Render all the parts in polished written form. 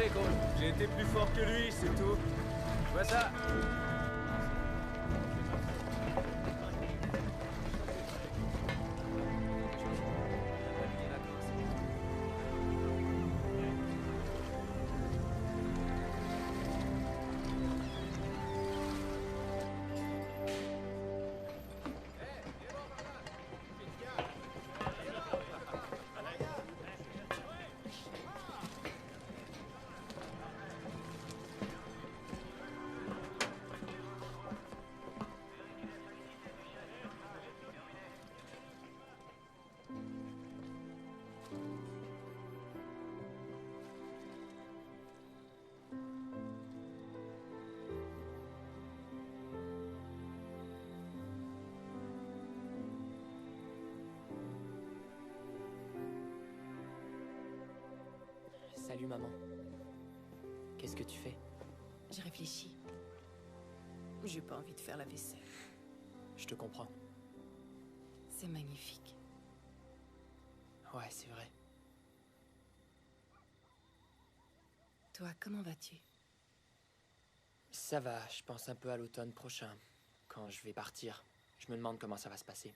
fait, Cole? J'ai été plus fort que lui, c'est tout. Tu vois ça? Salut maman. Qu'est-ce que tu fais? Je réfléchis. J'ai pas envie de faire la vaisselle. Je te comprends. C'est magnifique. Ouais, c'est vrai. Toi, comment vas-tu? Ça va, je pense un peu à l'automne prochain. Quand je vais partir, je me demande comment ça va se passer.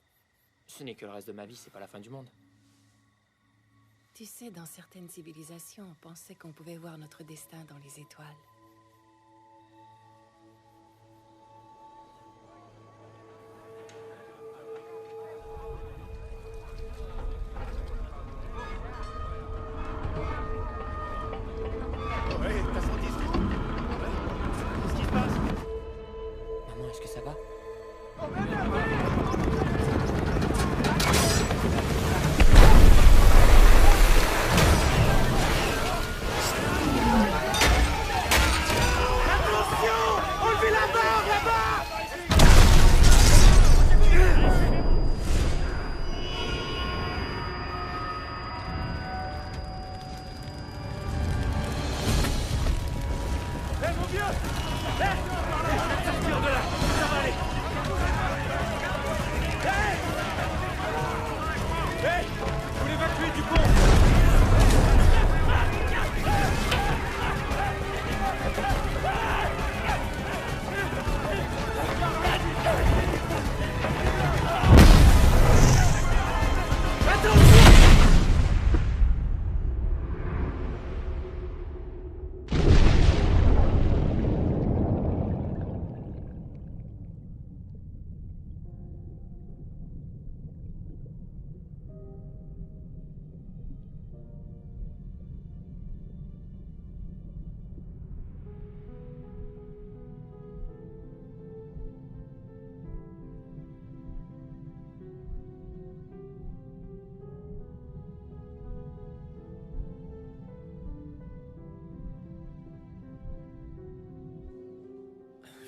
Ce n'est que le reste de ma vie, c'est pas la fin du monde. Tu sais, dans certaines civilisations, on pensait qu'on pouvait voir notre destin dans les étoiles. Ouais, t'as senti ce truc? Qu'est-ce qui se passe? Maman, est-ce que ça va? Hé, mon vieux! Hé! Je vais te sortir de là! Ça va aller! Hé! Hé! Faut l'évacuer du pont!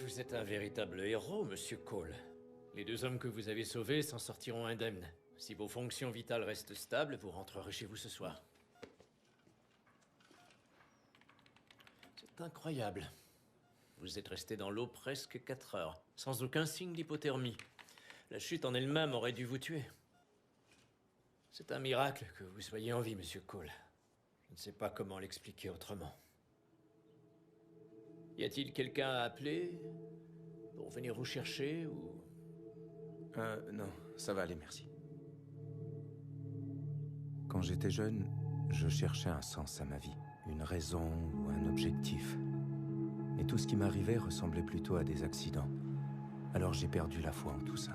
Vous êtes un véritable héros, monsieur Cole. Les deux hommes que vous avez sauvés s'en sortiront indemnes. Si vos fonctions vitales restent stables, vous rentrerez chez vous ce soir. C'est incroyable. Vous êtes resté dans l'eau presque 4 heures, sans aucun signe d'hypothermie. La chute en elle-même aurait dû vous tuer. C'est un miracle que vous soyez en vie, monsieur Cole. Je ne sais pas comment l'expliquer autrement. Y a-t-il quelqu'un à appeler pour venir vous chercher ou... Non, ça va aller, merci. Quand j'étais jeune, je cherchais un sens à ma vie, une raison ou un objectif. Et tout ce qui m'arrivait ressemblait plutôt à des accidents. Alors j'ai perdu la foi en tout ça.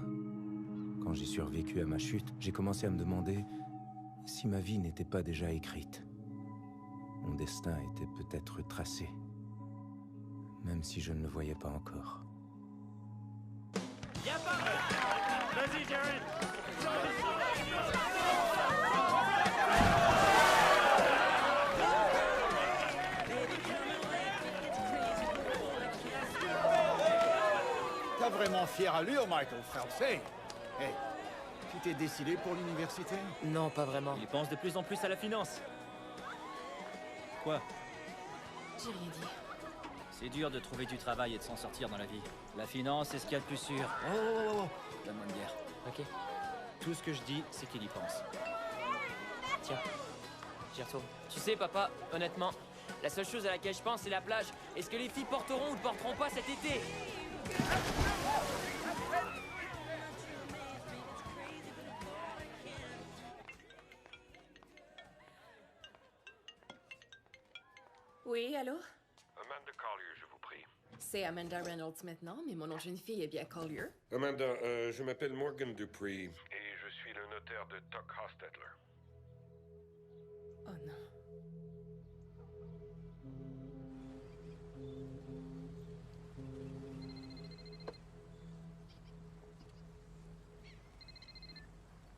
Quand j'ai survécu à ma chute, j'ai commencé à me demander si ma vie n'était pas déjà écrite. Mon destin était peut-être tracé, même si je ne le voyais pas encore. Vas-y, Jared! T'as vraiment fière allure, Michael Phelps. Hey, tu t'es décidé pour l'université? Non, pas vraiment. Il pense de plus en plus à la finance. Quoi? J'ai rien dit. C'est dur de trouver du travail et de s'en sortir dans la vie. La finance, c'est ce qu'il y a de plus sûr. Oh. Donne-moi une bière. Ok. Tout ce que je dis, c'est qu'il y pense. Tiens. J'y retourne. Tu sais, papa, honnêtement, La seule chose à laquelle je pense, c'est la plage. Est-ce que les filles porteront ou ne porteront pas cet été? Oui, allô? Amanda Collier, je vous prie. C'est Amanda Reynolds maintenant, mais mon nom de jeune fille est bien Collier. Amanda, je m'appelle Morgan Dupree. Et je suis le notaire de Tuck Hostetler. Oh non.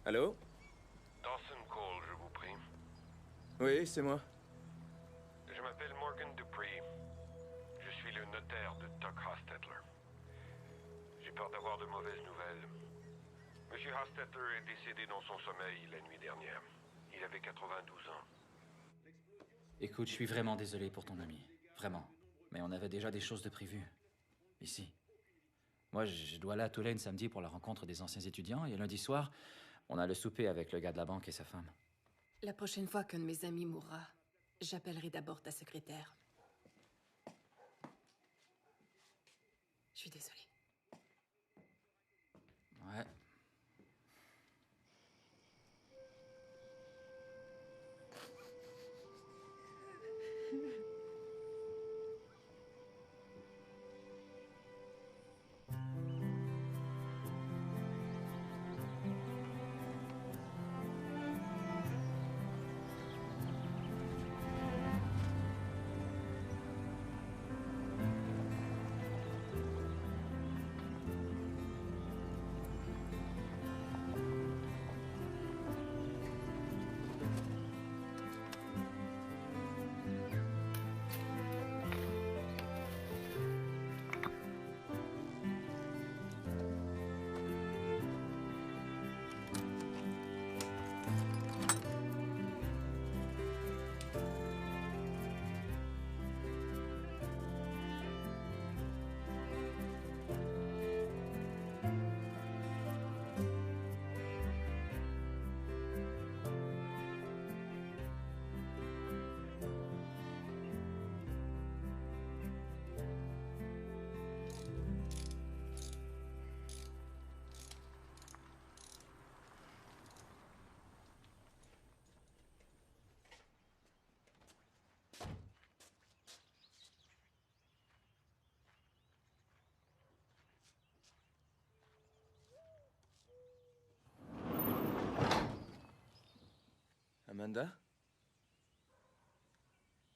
Allô? Dawson Cole, je vous prie. Oui, c'est moi. Je m'appelle Morgan Dupree. Je suis le notaire de Tuck Hostetler. J'ai peur d'avoir de mauvaises nouvelles. Monsieur Hostetler est décédé dans son sommeil la nuit dernière. Il avait 92 ans. Écoute, je suis vraiment désolé pour ton ami. Vraiment. Mais on avait déjà des choses de prévues. Ici. Moi, je dois aller à Tulane samedi pour la rencontre des anciens étudiants, et lundi soir, on a le souper avec le gars de la banque et sa femme. La prochaine fois qu'un de mes amis mourra, j'appellerai d'abord ta secrétaire. Je suis désolée. Ouais. Amanda?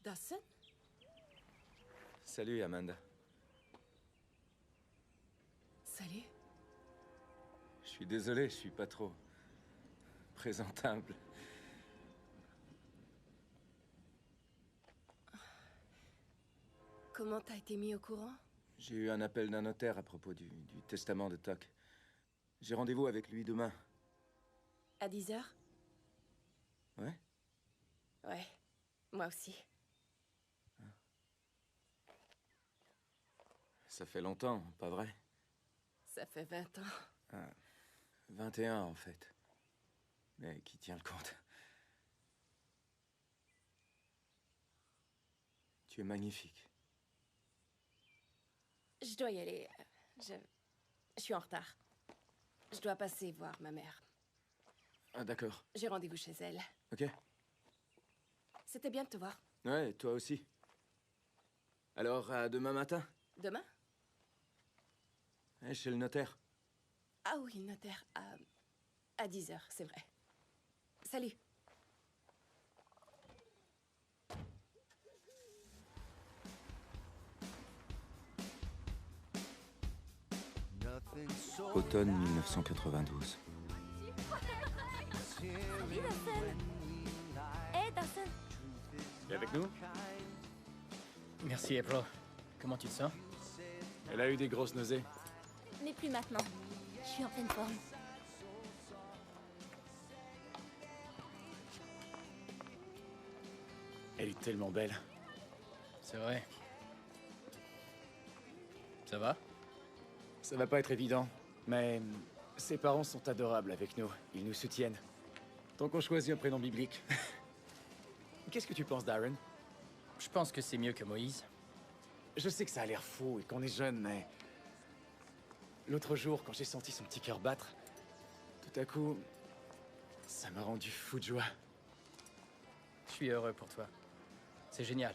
Dawson? Salut, Amanda. Salut. Je suis désolé, je suis pas trop présentable. Comment t'as été mis au courant? J'ai eu un appel d'un notaire à propos du testament de Tuck. J'ai rendez-vous avec lui demain. À 10 heures? Ouais? Ouais, moi aussi. Ça fait longtemps, pas vrai? Ça fait 20 ans. 21 en fait. Mais qui tient le compte? Tu es magnifique. Je dois y aller. Je suis en retard. Je dois passer voir ma mère. Ah d'accord. J'ai rendez-vous chez elle. Ok. C'était bien de te voir. Ouais, toi aussi. Alors, à demain matin? Demain? Ouais, chez le notaire. Ah oui, notaire. À 10 heures, c'est vrai. Salut. Automne 1992. Salut Dawson. Hey Dawson. Tu es avec nous? Merci, April. Comment tu te sens? Elle a eu des grosses nausées. Mais plus maintenant. Je suis en pleine forme. Elle est tellement belle. C'est vrai. Ça va? Ça va pas être évident, mais ses parents sont adorables avec nous. Ils nous soutiennent. Tant qu'on choisit un prénom biblique. Qu'est-ce que tu penses, Darren? Je pense que c'est mieux que Moïse. Je sais que ça a l'air fou et qu'on est jeune, mais... L'autre jour, quand j'ai senti son petit cœur battre, tout à coup, ça m'a rendu fou de joie. Je suis heureux pour toi. C'est génial.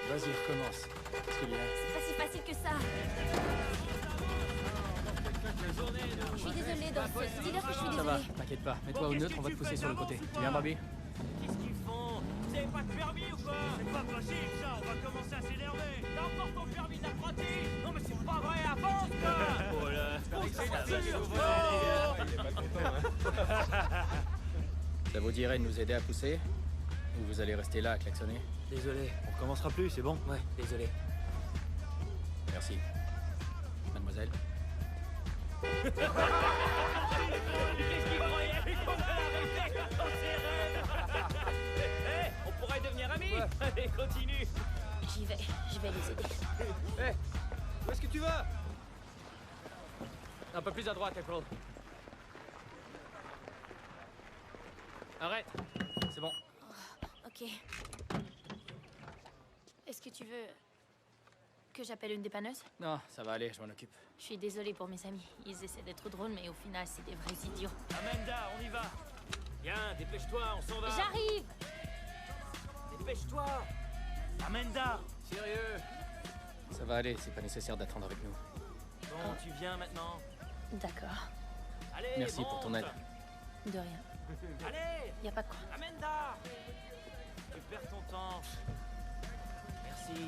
Vas-y, recommence. Qu'est-ce qu'il y a? C'est pas si facile que ça. Je suis désolée, danseuse. Dis-leur que je suis Ça va, désolée. t'inquiète pas. Mets-toi au neutre, on va te pousser sur le côté. Viens, Barbie. Qu'est-ce qu'ils font? Vous avez pas de permis ou quoi? C'est pas possible ça, on va commencer à s'énerver. T'as encore ton permis d'apprenti? Non mais c'est pas vrai, avance quoi. Oh là. Ça vous dirait de nous aider à pousser? Ou vous allez rester là à klaxonner? Désolé, on recommencera plus, c'est bon? Ouais, désolé. Merci. Mademoiselle. Qu'est-ce qu'ils croyaient qu'on allait arrêter dans ses rêves? Hé, on pourrait devenir amis. Allez, continue. J'y vais, je vais les aider. Hé! Où est-ce que tu vas? Un peu plus à droite, April. Arrête! C'est bon. Ok. Est-ce que tu veux que j'appelle une dépanneuse? Non, ça va aller, je m'en occupe. Je suis désolée pour mes amis. Ils essaient d'être drôles, mais au final, c'est des vrais idiots. Amanda, on y va. Viens, dépêche-toi, on s'en va. J'arrive! Dépêche-toi. Amanda. Sérieux? Ça va aller, c'est pas nécessaire d'attendre avec nous. Bon, tu viens maintenant. D'accord. Allez, Merci pour ton aide. De rien. Allez, Y a pas de quoi. Amanda. Tu perds ton temps. Merci.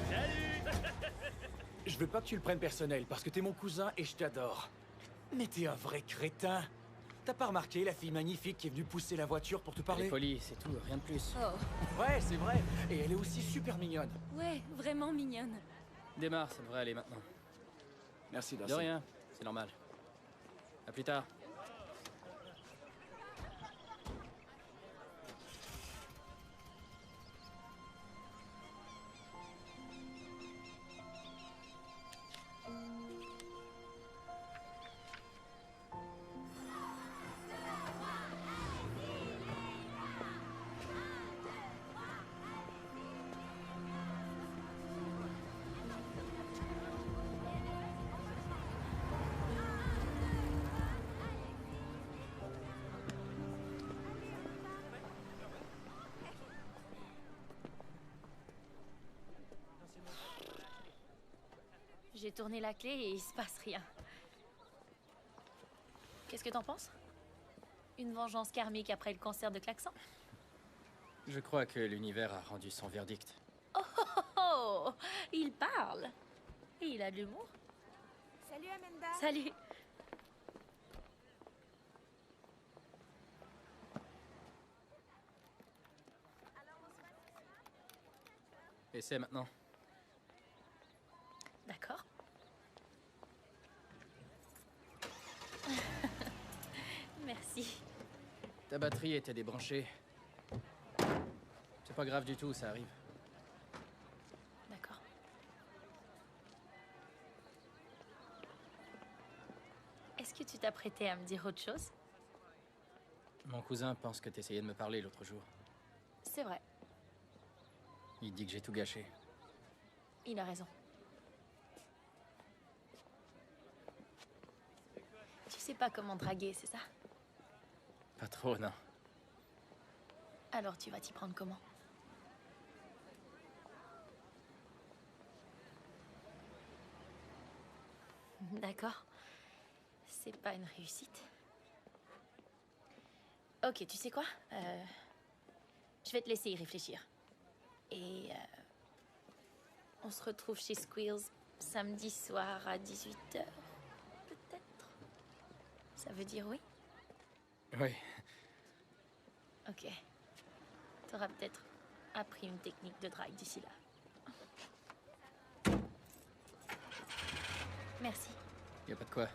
Salut. Je veux pas que tu le prennes personnel, parce que t'es mon cousin et je t'adore. Mais t'es un vrai crétin. T'as pas remarqué la fille magnifique qui est venue pousser la voiture pour te Elle est parler? polie, c'est tout, rien de plus. Oh, Ouais, c'est vrai. Et elle est aussi super mignonne. ouais, vraiment mignonne. Démarre, ça devrait aller maintenant. Merci, De Darcy. rien, c'est normal. À plus tard. J'ai tourné la clé et il se passe rien. Qu'est-ce que t'en penses? Une vengeance karmique après le concert de klaxon? Je crois que l'univers a rendu son verdict. Oh, oh, oh, oh, il parle. Et il a de l'humour. Salut Amanda. Salut. Essaie maintenant. D'accord. Merci. Ta batterie était débranchée. C'est pas grave du tout, ça arrive. D'accord. Est-ce que tu t'apprêtais à me dire autre chose? Mon cousin pense que t'essayais de me parler l'autre jour. C'est vrai. Il dit que j'ai tout gâché. Il a raison. Tu sais pas comment draguer, c'est ça? Pas trop, non. Alors tu vas t'y prendre comment? D'accord. C'est pas une réussite. Ok, tu sais quoi? Je vais te laisser y réfléchir. Et on se retrouve chez Squeals samedi soir à 18h, peut-être? Ça veut dire oui? Oui. Ok. T'auras peut-être appris une technique de drague d'ici là. Merci. Y a pas de quoi.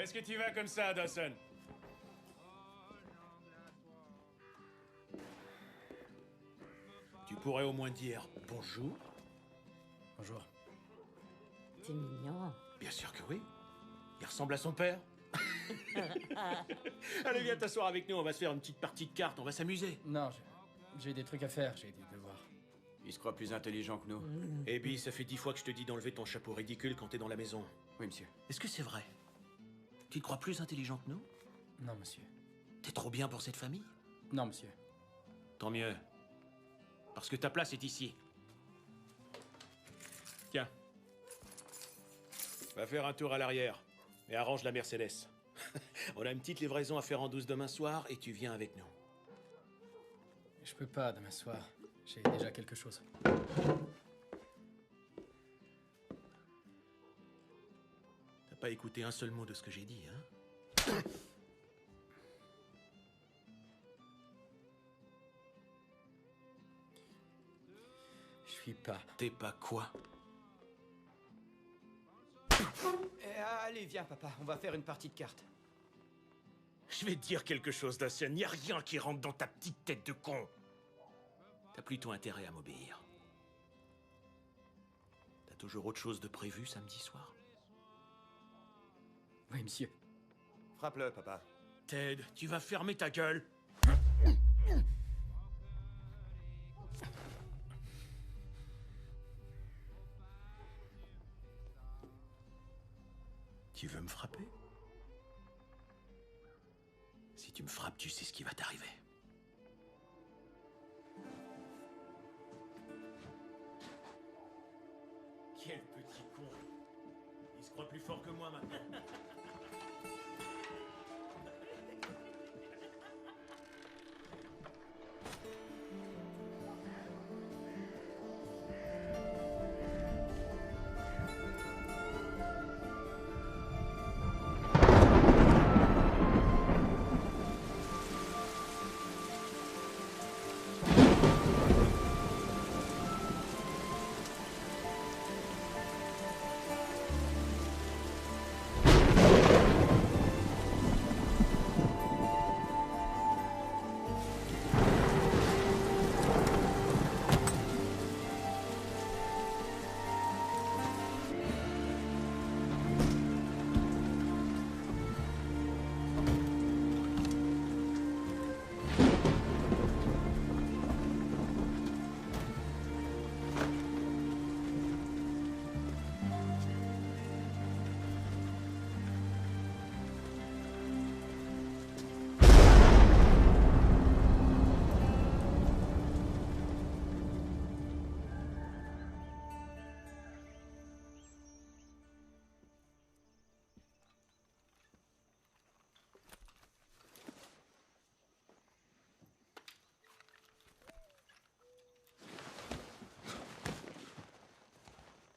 est-ce que tu vas comme ça, Dawson? Tu pourrais au moins dire bonjour. Bonjour. C'est mignon. Bien sûr que oui. Il ressemble à son père. Allez, viens t'asseoir avec nous, on va se faire une petite partie de cartes, on va s'amuser. Non, j'ai des trucs à faire, j'ai des devoirs. Il se croit plus intelligent que nous. Abby, ça fait 10 fois que je te dis d'enlever ton chapeau ridicule quand t'es dans la maison. Oui, monsieur. Est-ce que c'est vrai? Tu te crois plus intelligent que nous? Non, monsieur. T'es trop bien pour cette famille? Non, monsieur. Tant mieux. Parce que ta place est ici. Tiens. Va faire un tour à l'arrière. Et arrange la Mercedes. On a une petite livraison à faire en douce demain soir et tu viens avec nous. Je peux pas demain soir. J'ai déjà quelque chose. T'as pas écouté un seul mot de ce que j'ai dit, hein? Je suis pas. T'es pas quoi? Allez, viens, papa. On va faire une partie de cartes. Je vais te dire quelque chose, Dawson. Y a rien qui rentre dans ta petite tête de con. T'as plutôt intérêt à m'obéir. T'as toujours autre chose de prévu samedi soir? Oui, monsieur. Frappe-le, papa. Ted, tu vas fermer ta gueule. Tu veux me frapper? Si tu me frappes, tu sais ce qui va t'arriver. Quel petit con. Il se croit plus fort que moi maintenant.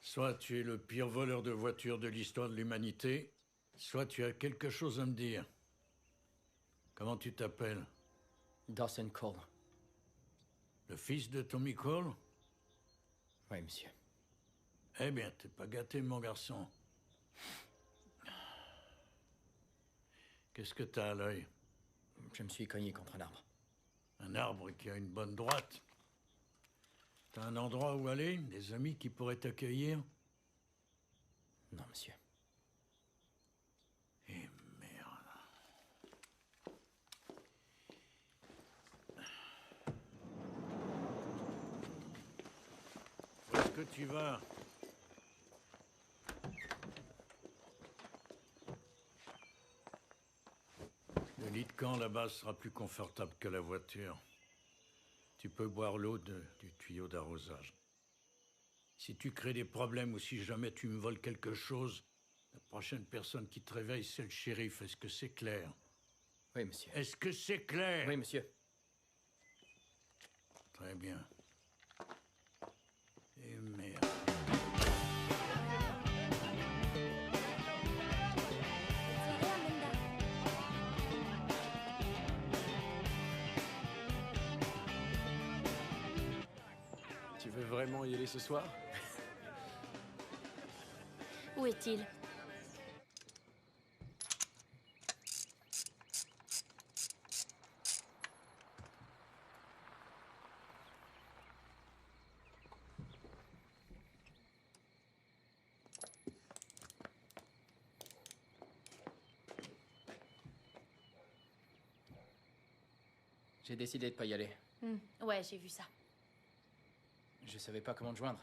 Soit tu es le pire voleur de voitures de l'histoire de l'humanité, soit tu as quelque chose à me dire. Comment tu t'appelles? Dawson Cole. Le fils de Tommy Cole? Oui, monsieur. Eh bien, t'es pas gâté, mon garçon. Qu'est-ce que t'as à l'œil? Je me suis cogné contre un arbre. Un arbre qui a une bonne droite. T'as un endroit où aller? Des amis qui pourraient t'accueillir? Non, monsieur. Eh merde. Où est-ce que tu vas? Le lit de camp là-bas sera plus confortable que la voiture. Tu peux boire l'eau du tuyau d'arrosage. Si tu crées des problèmes ou si jamais tu me voles quelque chose, la prochaine personne qui te réveille, c'est le shérif. Est-ce que c'est clair? Oui, monsieur. Est-ce que c'est clair? Oui, monsieur. Très bien. Et merde. Tu veux vraiment y aller ce soir? Où est-il? J'ai décidé de pas y aller. Ouais, j'ai vu ça. Je savais pas comment te joindre.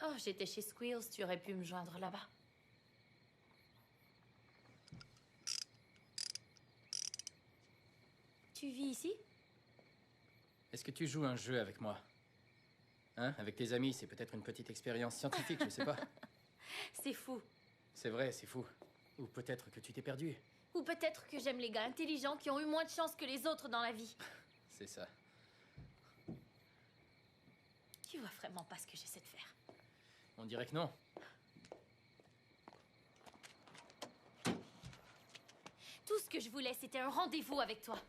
Oh, j'étais chez Squeals, tu aurais pu me joindre là-bas. Tu vis ici? Est-ce que tu joues un jeu avec moi? Hein? Avec tes amis, c'est peut-être une petite expérience scientifique, je sais pas. C'est fou. C'est vrai, c'est fou. Ou peut-être que tu t'es perdu. Ou peut-être que j'aime les gars intelligents qui ont eu moins de chance que les autres dans la vie. C'est ça. Tu vois vraiment pas ce que j'essaie de faire. On dirait que non. Tout ce que je voulais, c'était un rendez-vous avec toi.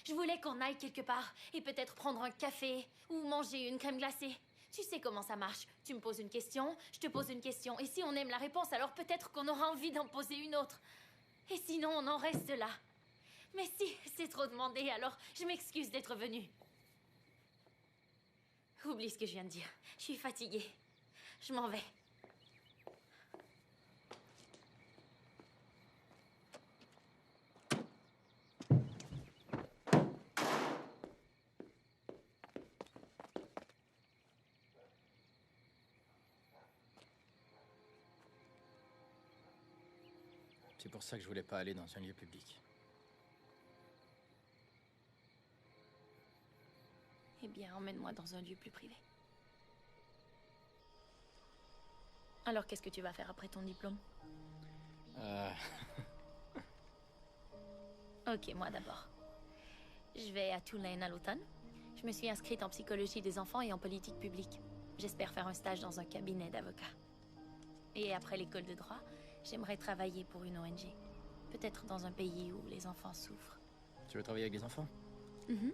Je voulais qu'on aille quelque part et peut-être prendre un café ou manger une crème glacée. Tu sais comment ça marche. Tu me poses une question, je te pose une question. Et si on aime la réponse, alors peut-être qu'on aura envie d'en poser une autre. Et sinon, on en reste là. Mais si, c'est trop demandé, alors je m'excuse d'être venue. Oublie ce que je viens de dire. Je suis fatiguée. Je m'en vais. C'est pour ça que je voulais pas aller dans un lieu public. Eh bien, emmène-moi dans un lieu plus privé. Alors, qu'est-ce que tu vas faire après ton diplôme? Ok, moi d'abord. Je vais à Tulane à l'automne. Je me suis inscrite en psychologie des enfants et en politique publique. J'espère faire un stage dans un cabinet d'avocat. Et après l'école de droit, j'aimerais travailler pour une ONG. Peut-être dans un pays où les enfants souffrent. Tu veux travailler avec les enfants? Mhm.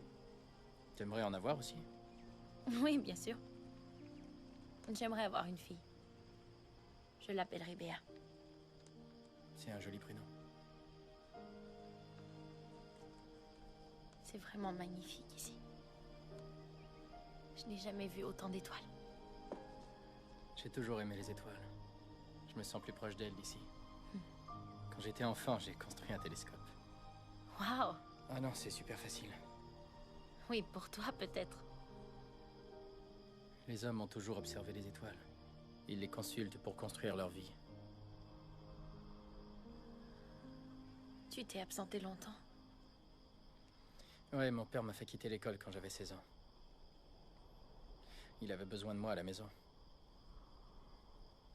T'aimerais en avoir aussi? Oui, bien sûr. J'aimerais avoir une fille. Je l'appellerai Béa. C'est un joli prénom. C'est vraiment magnifique ici. Je n'ai jamais vu autant d'étoiles. J'ai toujours aimé les étoiles. Je me sens plus proche d'elles d'ici. Quand j'étais enfant, j'ai construit un télescope. Waouh! Ah non, c'est super facile. Oui, pour toi peut-être. Les hommes ont toujours observé les étoiles. Ils les consultent pour construire leur vie. Tu t'es absenté longtemps. Ouais, mon père m'a fait quitter l'école quand j'avais 16 ans. Il avait besoin de moi à la maison.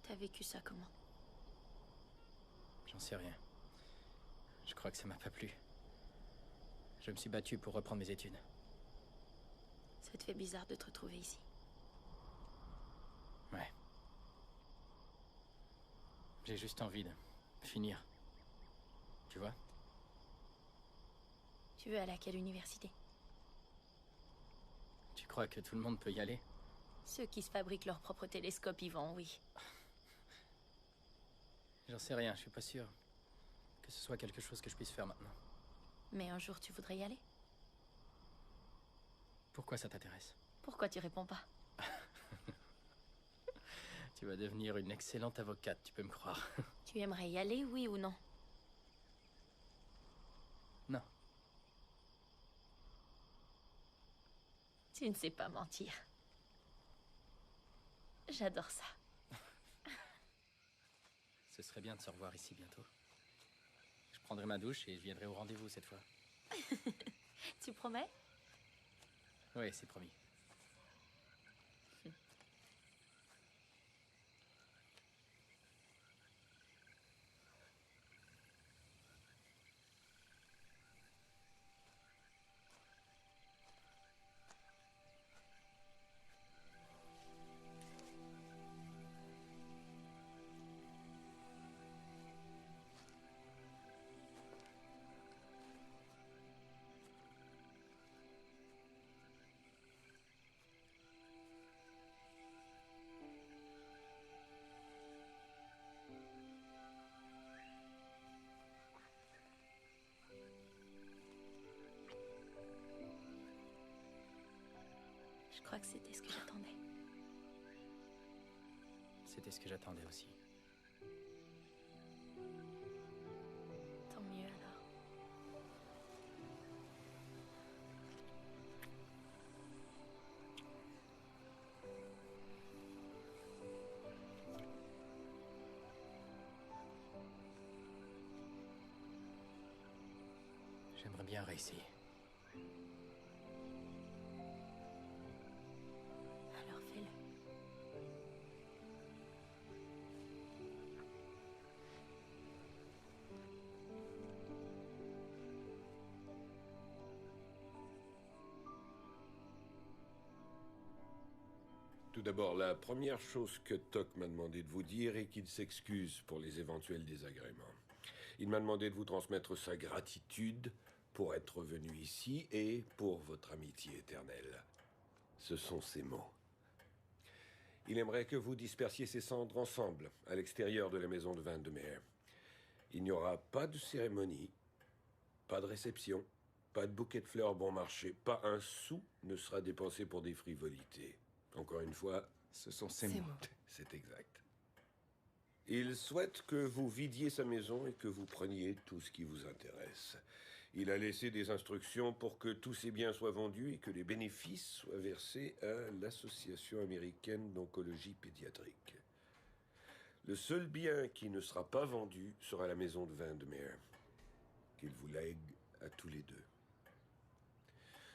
T'as vécu ça comment? J'en sais rien. Je crois que ça m'a pas plu. Je me suis battu pour reprendre mes études. Ça te fait bizarre de te retrouver ici. Ouais. J'ai juste envie de finir. Tu vois? Tu veux aller à quelle université? Tu crois que tout le monde peut y aller? Ceux qui se fabriquent leur propre télescope y vont, oui. J'en sais rien, je suis pas sûr que ce soit quelque chose que je puisse faire maintenant. Mais un jour, tu voudrais y aller? Pourquoi ça t'intéresse? Pourquoi tu réponds pas? Tu vas devenir une excellente avocate, tu peux me croire. Tu aimerais y aller, oui ou non? Non. Tu ne sais pas mentir. J'adore ça. Ce serait bien de se revoir ici bientôt. Je prendrai ma douche et je viendrai au rendez-vous cette fois. Tu promets? Oui, c'est promis. Je crois que c'était ce que j'attendais. C'était ce que j'attendais aussi. Tant mieux alors. J'aimerais bien réessayer. Alors fais-le. Tout d'abord, la première chose que Toc m'a demandé de vous dire est qu'il s'excuse pour les éventuels désagréments. Il m'a demandé de vous transmettre sa gratitude pour être venu ici et pour votre amitié éternelle. Ce sont ses mots. Il aimerait que vous dispersiez ces cendres ensemble, à l'extérieur de la maison de Vandermeer. Il n'y aura pas de cérémonie, pas de réception, pas de bouquet de fleurs bon marché, pas un sou ne sera dépensé pour des frivolités. Encore une fois, ce sont ses mots. C'est exact. Il souhaite que vous vidiez sa maison et que vous preniez tout ce qui vous intéresse. Il a laissé des instructions pour que tous ses biens soient vendus et que les bénéfices soient versés à l'Association américaine d'oncologie pédiatrique. Le seul bien qui ne sera pas vendu sera la maison de Vandermeer, qu'il vous lègue à tous les deux.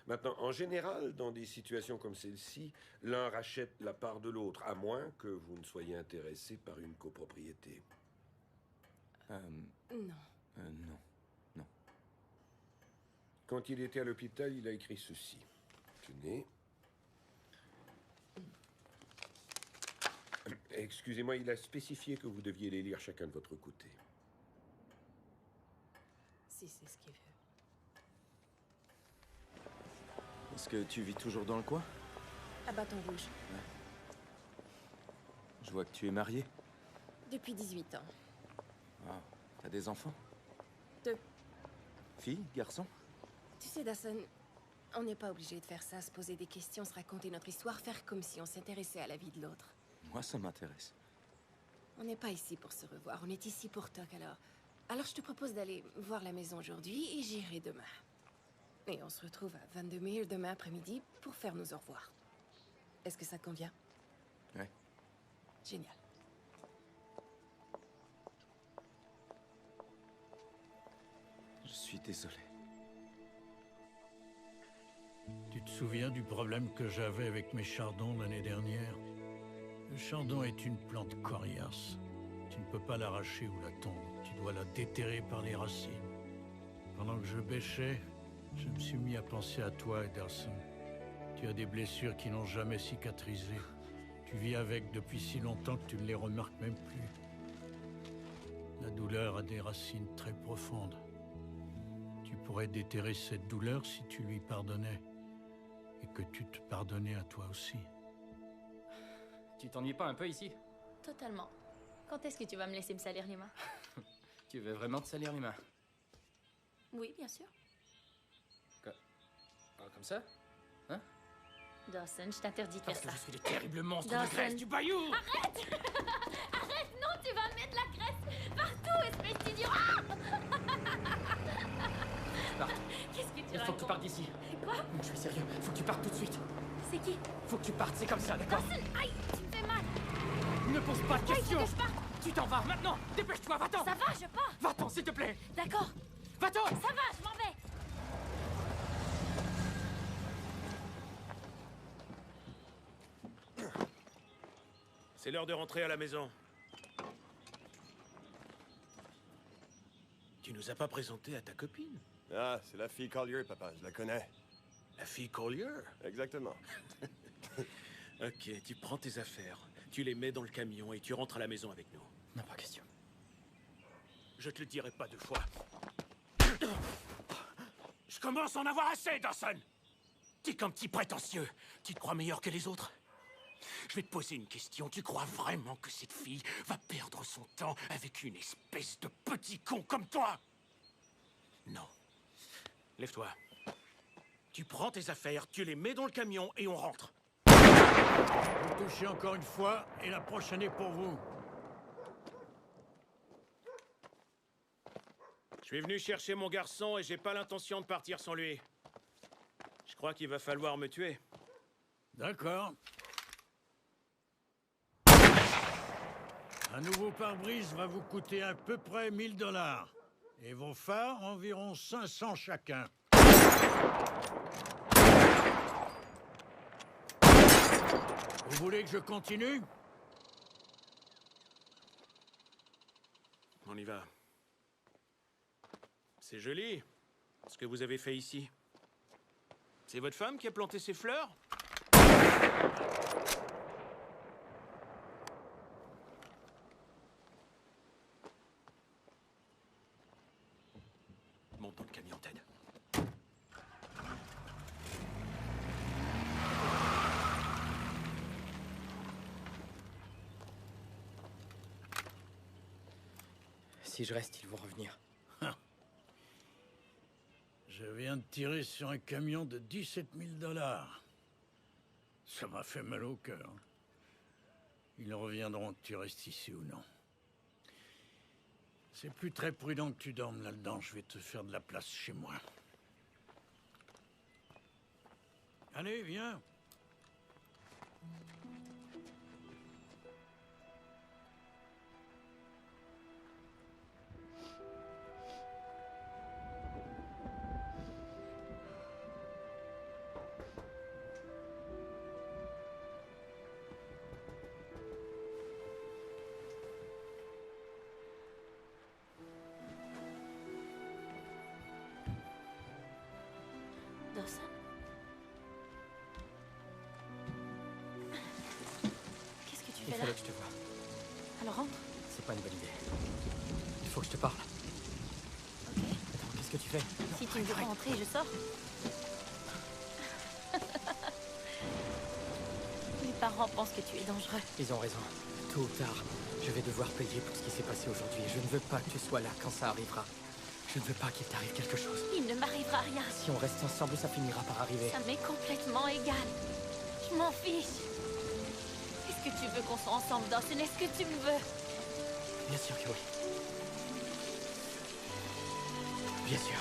Maintenant, en général, dans des situations comme celle-ci, l'un rachète la part de l'autre, à moins que vous ne soyez intéressé par une copropriété. Non. Non. Quand il était à l'hôpital, il a écrit ceci. Tenez. Excusez-moi, il a spécifié que vous deviez les lire chacun de votre côté. Si c'est ce qu'il veut. Est-ce que tu vis toujours dans le coin? À Bâton Rouge. Ouais. Je vois que tu es marié. Depuis 18 ans. Ah, t'as des enfants? 2. Fille, garçon? Tu sais, Dawson, on n'est pas obligé de faire ça, se poser des questions, se raconter notre histoire, faire comme si on s'intéressait à la vie de l'autre. Moi, ça m'intéresse. On n'est pas ici pour se revoir, on est ici pour Toc, alors... Alors je te propose d'aller voir la maison aujourd'hui et j'irai demain. Et on se retrouve à Vandermeer demain après-midi pour faire nos au revoir. Est-ce que ça te convient? Ouais. Génial. Je suis désolé. Tu te souviens du problème que j'avais avec mes chardons l'année dernière? Le chardon est une plante coriace. Tu ne peux pas l'arracher ou la tondre. Tu dois la déterrer par les racines. Pendant que je bêchais, je me suis mis à penser à toi, Ederson. Tu as des blessures qui n'ont jamais cicatrisé. Tu vis avec depuis si longtemps que tu ne les remarques même plus. La douleur a des racines très profondes. Tu pourrais déterrer cette douleur si tu lui pardonnais. Et que tu te pardonnais à toi aussi. Tu t'ennuies pas un peu ici? Totalement. Quand est-ce que tu vas me laisser me salir les mains? Tu veux vraiment te salir les mains? Oui, bien sûr. Comme ça? Hein? Dawson, je t'interdis de faire ça. Parce que je suis le terrible monstre Dawson. de graisse du bayou! Arrête! Arrête, non, tu vas me mettre la graisse partout, espèce d'idiot! Qu'est-ce que tu Il faut que tu partes d'ici. Quoi? Je suis sérieux, faut que tu partes tout de suite. C'est qui? Faut que tu partes, c'est comme ça, d'accord? Dawson, aïe, tu me fais mal! Ne pose pas de questions! Il faut que je parte! Tu t'en vas, maintenant! Dépêche-toi, va-t'en! Ça va, je pars! Va-t'en, s'il te plaît! D'accord! Va-t'en! Ça va, je m'en vais! C'est l'heure de rentrer à la maison. Tu nous as pas présenté à ta copine? Ah, c'est la fille Collier, papa, je la connais. La fille Collier? Exactement. Ok, tu prends tes affaires, tu les mets dans le camion et tu rentres à la maison avec nous. Non, pas question. Je te le dirai pas 2 fois. Je commence à en avoir assez, Dawson! T'es qu'un petit prétentieux. Tu te crois meilleur que les autres? Je vais te poser une question. Tu crois vraiment que cette fille va perdre son temps avec une espèce de petit con comme toi? Non. Lève-toi. Tu prends tes affaires, tu les mets dans le camion et on rentre. Vous touchez encore une fois et la prochaine est pour vous. Je suis venu chercher mon garçon et j'ai pas l'intention de partir sans lui. Je crois qu'il va falloir me tuer. D'accord. Un nouveau pare-brise va vous coûter à peu près $1000. Et vos phares, environ 500 chacun. Vous voulez que je continue? On y va. C'est joli, ce que vous avez fait ici. C'est votre femme qui a planté ces fleurs? Monte dans le camion, Ted. Si je reste, ils vont revenir. Je viens de tirer sur un camion de 17 000 $. Ça m'a fait mal au cœur. Ils reviendront que tu restes ici ou non. C'est plus très prudent que tu dormes là-dedans. Je vais te faire de la place chez moi. Allez, viens. Dawson? Qu'est-ce que tu Il fais là? fallait que je te voie. Alors rentre. C'est pas une bonne idée. Il faut que je te parle. Ok. Attends, qu'est-ce que tu fais? Si tu me veux pas rentrer, je sors. Mes parents pensent que tu es dangereux. Ils ont raison. Tôt ou tard, je vais devoir payer pour ce qui s'est passé aujourd'hui. Et je ne veux pas que tu sois là quand ça arrivera. Je ne veux pas qu'il t'arrive quelque chose. Il ne m'arrivera rien. Si on reste ensemble, ça finira par arriver. Ça m'est complètement égal. Je m'en fiche. Est-ce que tu veux qu'on soit ensemble, Dawson? Est-ce que tu me veux? Bien sûr que oui. Bien sûr.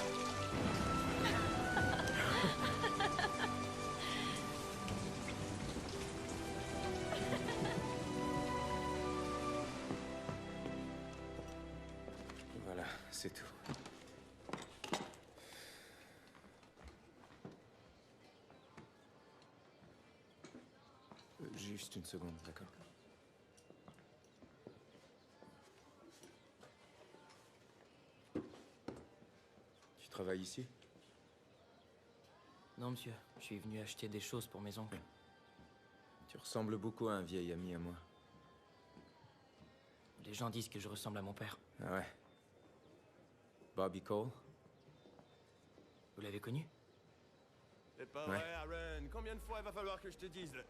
Voilà, c'est tout. Juste une seconde, d'accord? Tu travailles ici? Non, monsieur. Je suis venu acheter des choses pour mes oncles. Tu ressembles beaucoup à un vieil ami à moi. Les gens disent que je ressemble à mon père. Ah ouais. Bobby Cole? Vous l'avez connu? C'est pas Ouais. vrai, Aaron. Combien de fois il va falloir que je te dise le...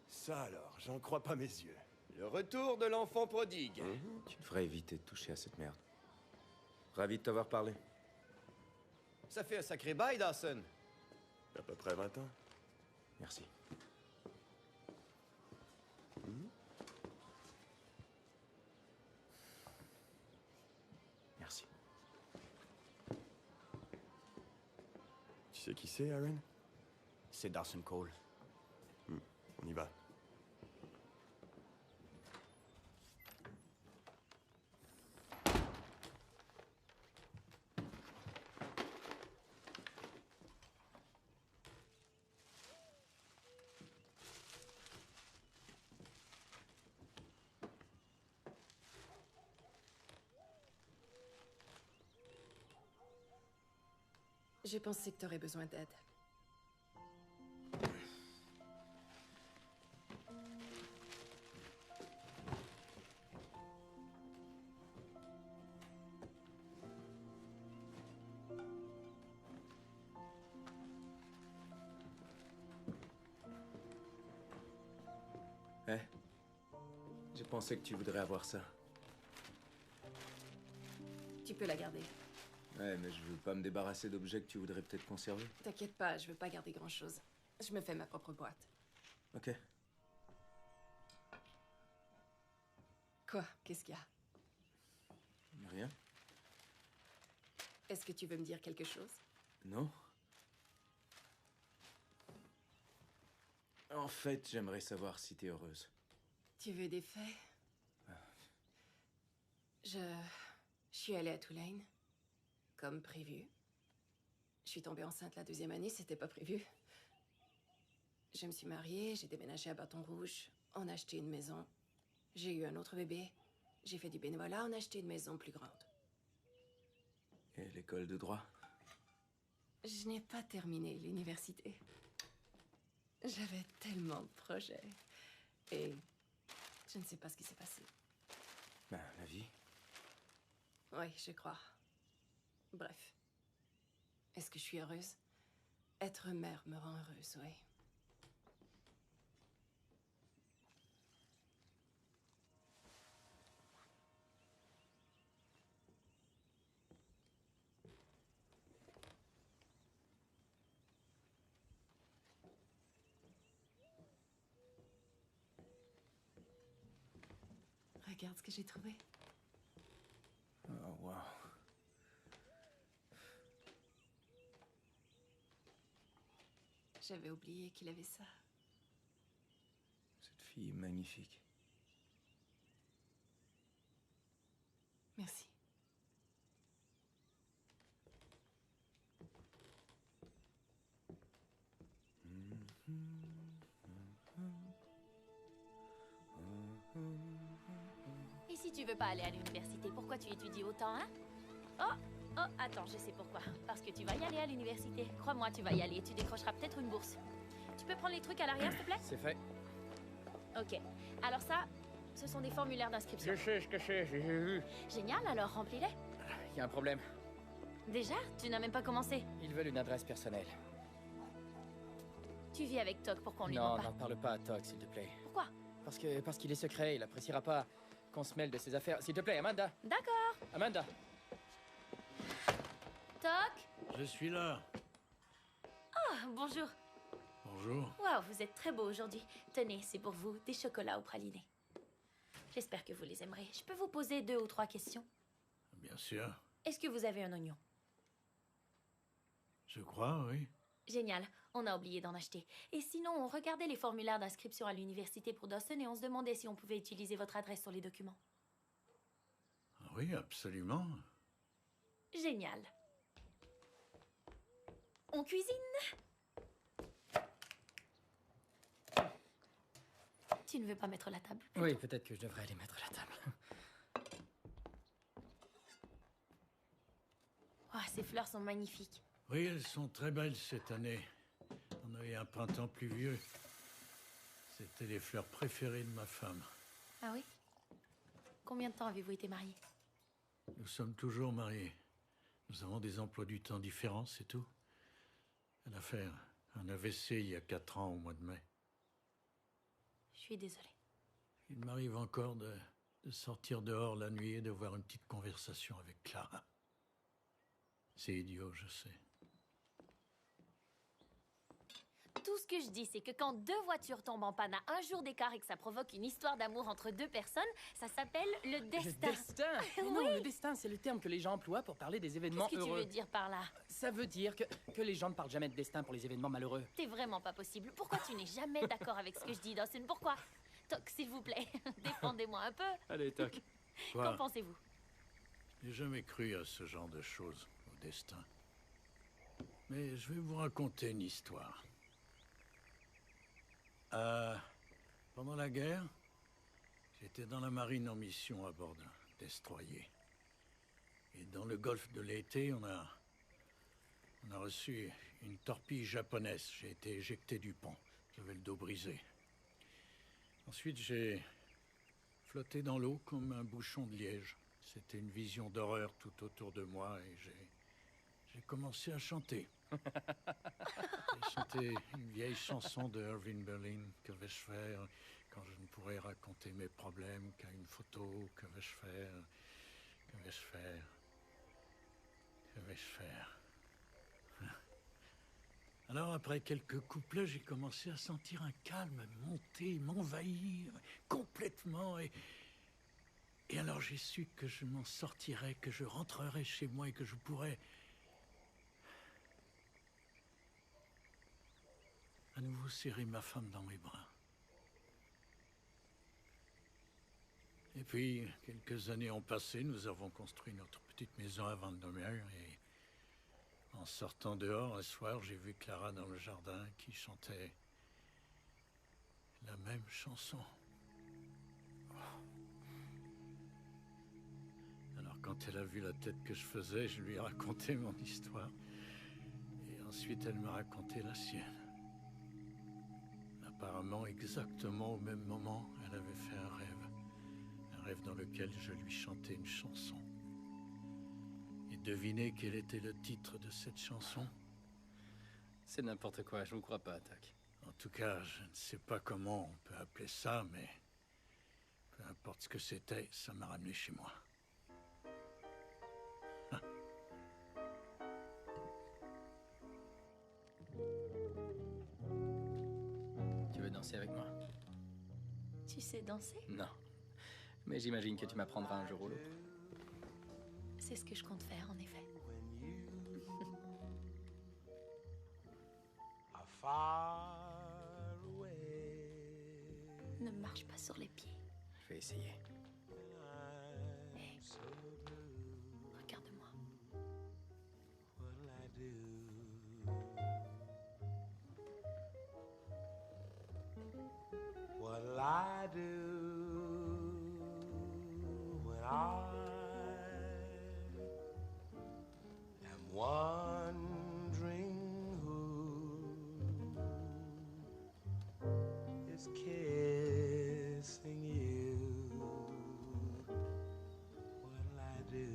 Ça alors, j'en crois pas mes yeux. Le retour de l'enfant prodigue. Tu devrais éviter de toucher à cette merde. Ravi de t'avoir parlé. Ça fait un sacré bail, Dawson. À peu près 20 ans. Merci. Merci. Tu sais qui c'est, Aaron? C'est Dawson Cole. On y va. J'ai pensé que t'aurais besoin d'aide. Eh, j'ai pensé que tu voudrais avoir ça. Tu peux la garder. Ouais, mais je veux pas me débarrasser d'objets que tu voudrais peut-être conserver. T'inquiète pas, je veux pas garder grand-chose. Je me fais ma propre boîte. Ok. Quoi? Qu'est-ce qu'il y a? Rien? Est-ce que tu veux me dire quelque chose? Non? En fait, j'aimerais savoir si t'es heureuse. Tu veux des faits? Je suis allée à Tulane, comme prévu. Je suis tombée enceinte la 2e année, c'était pas prévu. Je me suis mariée, j'ai déménagé à Bâton Rouge, on a acheté une maison. J'ai eu un autre bébé, j'ai fait du bénévolat, on a acheté une maison plus grande. Et l'école de droit? Je n'ai pas terminé l'université. J'avais tellement de projets. Et je ne sais pas ce qui s'est passé. Ben, la vie. Oui, je crois. Bref. Est-ce que je suis heureuse? Être mère me rend heureuse, oui. Regarde ce que j'ai trouvé. Oh, wow. J'avais oublié qu'il avait ça. Cette fille est magnifique. Merci. Et si tu veux pas aller à l'université, pourquoi tu étudies autant, hein? Oh, attends, je sais pourquoi. Parce que tu vas y aller à l'université. Crois-moi, tu vas y aller. Tu décrocheras peut-être une bourse. Tu peux prendre les trucs à l'arrière, s'il te plaît? C'est fait. Ok. Alors ça, ce sont des formulaires d'inscription. Je sais ce que c'est, j'ai vu. Génial, alors remplis-les. Il y a un problème. Déjà? Tu n'as même pas commencé. Ils veulent une adresse personnelle. Tu vis avec Toc pour qu'on lui Non, ment pas. n'en parle pas à Toc, s'il te plaît. Pourquoi? Parce qu'il est secret, il appréciera pas qu'on se mêle de ses affaires. S'il te plaît, Amanda. D'accord. Amanda. Toc? Je suis là. Oh, bonjour. Bonjour. Waouh, vous êtes très beau aujourd'hui. Tenez, c'est pour vous, des chocolats au praliné. J'espère que vous les aimerez. Je peux vous poser 2 ou 3 questions? Bien sûr. Est-ce que vous avez un oignon? Je crois, oui. Génial, on a oublié d'en acheter. Et sinon, on regardait les formulaires d'inscription à l'université pour Dawson et on se demandait si on pouvait utiliser votre adresse sur les documents. Ah oui, absolument. Génial. On cuisine? Tu ne veux pas mettre la table? Oui, peut-être que je devrais aller mettre la table. Oh, ces fleurs sont magnifiques. Oui, elles sont très belles cette année. On a eu un printemps pluvieux. C'était les fleurs préférées de ma femme. Ah oui? Combien de temps avez-vous été mariés? Nous sommes toujours mariés. Nous avons des emplois du temps différents, c'est tout. Elle a fait un AVC il y a 4 ans au mois de mai. Je suis désolée. Il m'arrive encore de sortir dehors la nuit et de voir une petite conversation avec Clara. C'est idiot, je sais. Tout ce que je dis, c'est que quand 2 voitures tombent en panne à 1 jour d'écart et que ça provoque une histoire d'amour entre 2 personnes, ça s'appelle le destin. Le destin? Mais non, Oui. le destin, c'est le terme que les gens emploient pour parler des événements Qu'est-ce que tu heureux. veux dire par là? Ça veut dire que les gens ne parlent jamais de destin pour les événements malheureux. T'es vraiment pas possible. Pourquoi tu n'es jamais d'accord avec ce que je dis, Dawson? Pourquoi? Toc, s'il vous plaît, défendez-moi un peu. Allez, Toc. Quoi? Qu'en pensez-vous? Je n'ai jamais cru à ce genre de choses, au destin. Mais je vais vous raconter une histoire. Pendant la guerre, j'étais dans la marine en mission à bord d'un destroyer. Et dans le golfe de Leyte, on a reçu une torpille japonaise. J'ai été éjecté du pont. J'avais le dos brisé. Ensuite, j'ai flotté dans l'eau comme un bouchon de liège. C'était une vision d'horreur tout autour de moi et j'ai commencé à chanter. J'ai chanté une vieille chanson de Irving Berlin. Que vais-je faire quand je ne pourrai raconter mes problèmes qu'à une photo? Que vais-je faire? Que vais-je faire? Que vais-je faire? Alors, après quelques couplets, j'ai commencé à sentir un calme monter, m'envahir complètement. Et alors, j'ai su que je m'en sortirais, que je rentrerais chez moi et que je pourrais à nouveau serrer ma femme dans mes bras. Et puis, quelques années ont passé, nous avons construit notre petite maison à Vandermeer et en sortant dehors un soir, j'ai vu Clara dans le jardin qui chantait la même chanson. Alors quand elle a vu la tête que je faisais, je lui ai raconté mon histoire. Et ensuite, elle m'a raconté la sienne. Apparemment, exactement au même moment, elle avait fait un rêve. Un rêve dans lequel je lui chantais une chanson. Et devinez quel était le titre de cette chanson? C'est n'importe quoi, je vous crois pas, Attaque. En tout cas, je ne sais pas comment on peut appeler ça, mais peu importe ce que c'était, ça m'a ramené chez moi. Tu veux danser avec moi? Tu sais danser? Non. Mais j'imagine que tu m'apprendras un jour ou l'autre. C'est ce que je compte faire, en effet. Ne marche pas sur les pieds. Je vais essayer. Hey. Regarde-moi. What'll I do when I am wondering who is kissing you? What'll I do?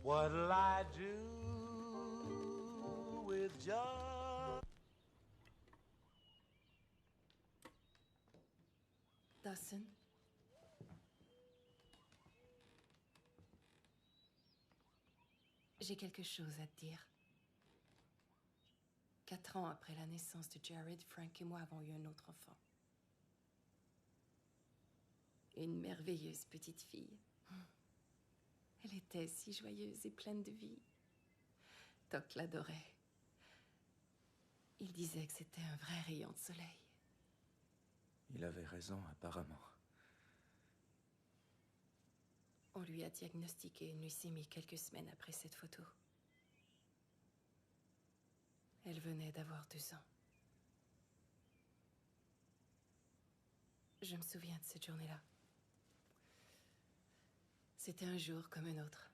What'll I do with just Dawson? J'ai quelque chose à te dire. 4 ans après la naissance de Jared, Frank et moi avons eu un autre enfant. Une merveilleuse petite fille. Elle était si joyeuse et pleine de vie. Toc l'adorait. Il disait que c'était un vrai rayon de soleil. Il avait raison, apparemment. On lui a diagnostiqué une leucémie quelques semaines après cette photo. Elle venait d'avoir 2 ans. Je me souviens de cette journée-là. C'était un jour comme un autre.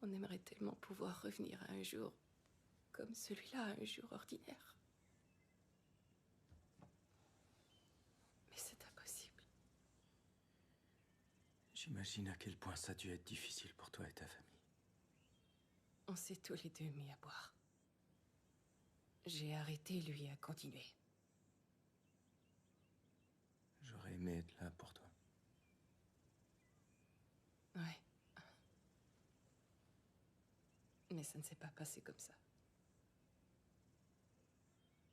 On aimerait tellement pouvoir revenir à un jour comme celui-là, un jour ordinaire. Mais c'est impossible. J'imagine à quel point ça a dû être difficile pour toi et ta famille. On s'est tous les deux mis à boire. J'ai arrêté, lui a continué. J'aurais aimé être là pour toi. Ouais. Mais ça ne s'est pas passé comme ça.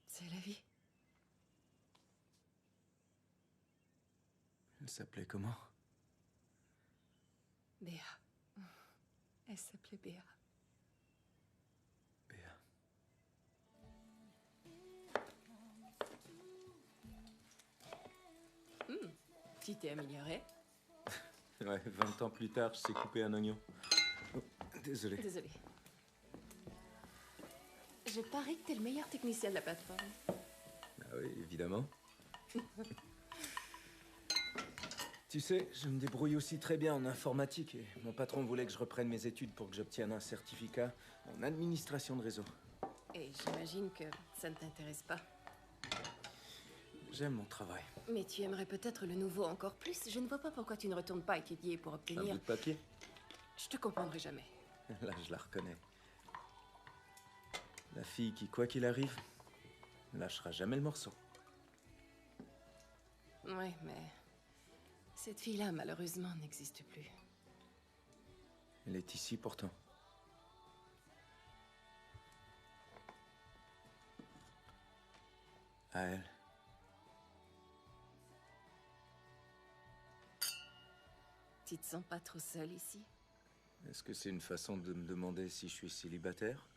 C'est la vie. Elle s'appelait comment? Béa. Elle s'appelait Béa. Béa. Tu t'es amélioré? Ouais, 20 ans plus tard, je sais couper un oignon. Oh, désolé. Désolée. Je parie que t'es le meilleur technicien de la plateforme. Ah oui, évidemment. Tu sais, je me débrouille aussi très bien en informatique et mon patron voulait que je reprenne mes études pour que j'obtienne un certificat en administration de réseau. Et j'imagine que ça ne t'intéresse pas. J'aime mon travail. Mais tu aimerais peut-être le nouveau encore plus. Je ne vois pas pourquoi tu ne retournes pas étudier pour Un obtenir... bout de papier? Je te comprendrai jamais. Là, je la reconnais. La fille qui, quoi qu'il arrive, lâchera jamais le morceau. Ouais, mais... cette fille-là, malheureusement, n'existe plus. Elle est ici pourtant. À elle. Tu te sens pas trop seule ici? Est-ce que c'est une façon de me demander si je suis célibataire?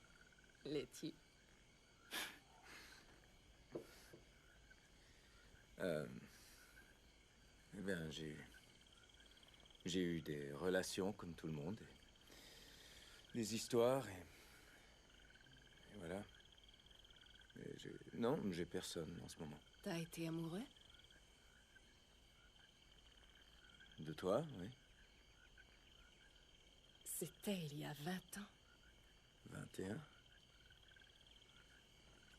Letty. Eh bien, j'ai eu des relations comme tout le monde. Des histoires et voilà. Non, j'ai personne en ce moment. T'as été amoureux? De toi, oui. C'était il y a 20 ans. 21.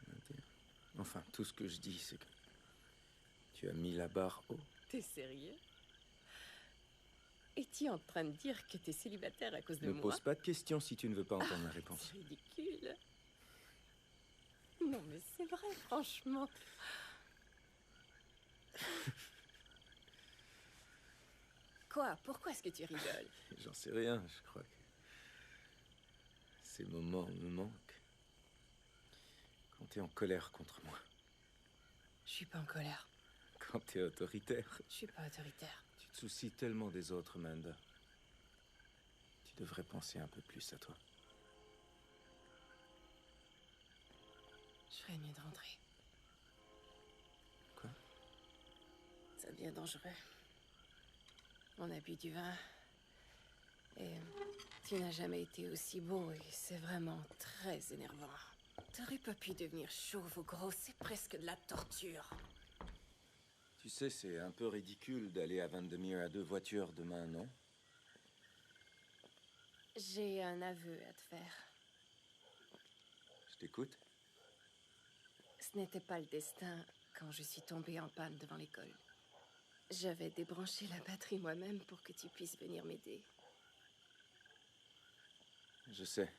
21. Enfin, tout ce que je dis, c'est que tu as mis la barre haut. T'es sérieux? Es-tu en train de dire que t'es célibataire à cause de Ne moi? pose pas de questions si tu ne veux pas entendre ma réponse. C'est ridicule. Non, mais c'est vrai, franchement. Quoi? Pourquoi est-ce que tu rigoles? J'en sais rien, je crois que ces moments me manquent. Quand t'es en colère contre moi. Je suis pas en colère. Quand t'es autoritaire. Je suis pas autoritaire. Tu te soucies tellement des autres, Amanda. Tu devrais penser un peu plus à toi. Je ferais mieux de rentrer. Quoi? Ça devient dangereux. On a bu du vin. Et tu n'as jamais été aussi beau et c'est vraiment très énervant. T'aurais pas pu devenir chauve ou gros, c'est presque de la torture. Tu sais, c'est un peu ridicule d'aller à Vandermeer à 2 voitures demain, non? J'ai un aveu à te faire. Je t'écoute. Ce n'était pas le destin quand je suis tombée en panne devant l'école. J'avais débranché la batterie moi-même pour que tu puisses venir m'aider. Je sais.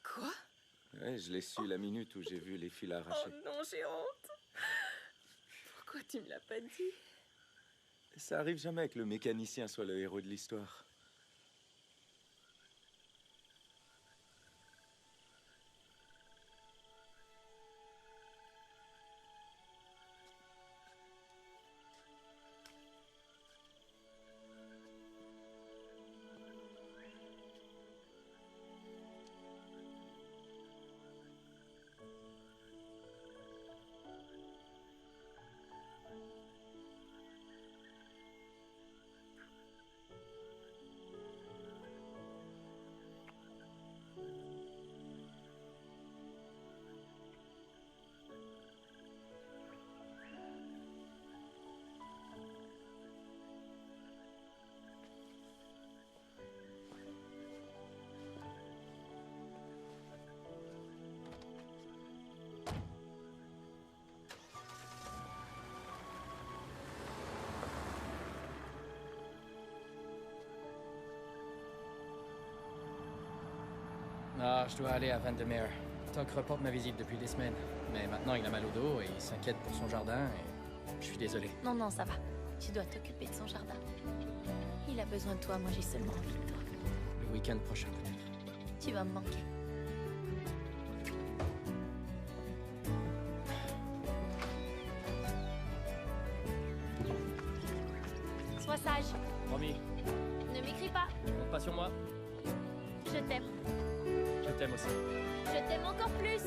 Quoi? Ouais, je l'ai su la minute où j'ai vu les fils arrachés. Oh non, j'ai honte. Pourquoi tu me l'as pas dit? Ça arrive jamais que le mécanicien soit le héros de l'histoire. Ah, je dois aller à Vandermeer. Tuck reporte ma visite depuis des semaines. Mais maintenant, il a mal au dos et il s'inquiète pour son jardin et... Je suis désolé. Non, non, ça va. Tu dois t'occuper de son jardin. Il a besoin de toi, moi j'ai seulement envie de toi. Le week-end prochain, peut-être. Tu vas me manquer. Sois sage. Promis, Ne m'écris pas. compte pas sur moi. Je t'aime. Je t'aime aussi. Je t'aime encore plus.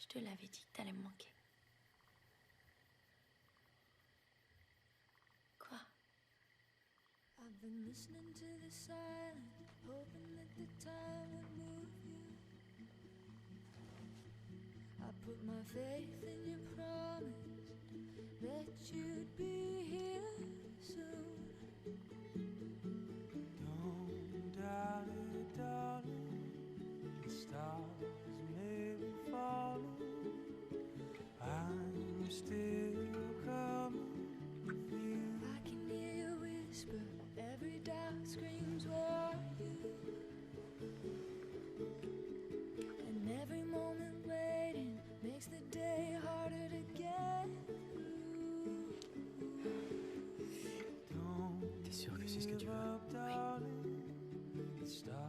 Je te l'avais dit que t'allais me manquer. Quoi? I've been listening to the silence, hoping that the time would move you. I put my faith in your promise that you'd be here soon. Don't doubt it, darling. The stars may be falling. I'm still coming for you. I can hear you whisper. Every doubt screams, where are you? And every moment waiting makes the day harder to get through. T'es sûr que c'est ce que tu veux?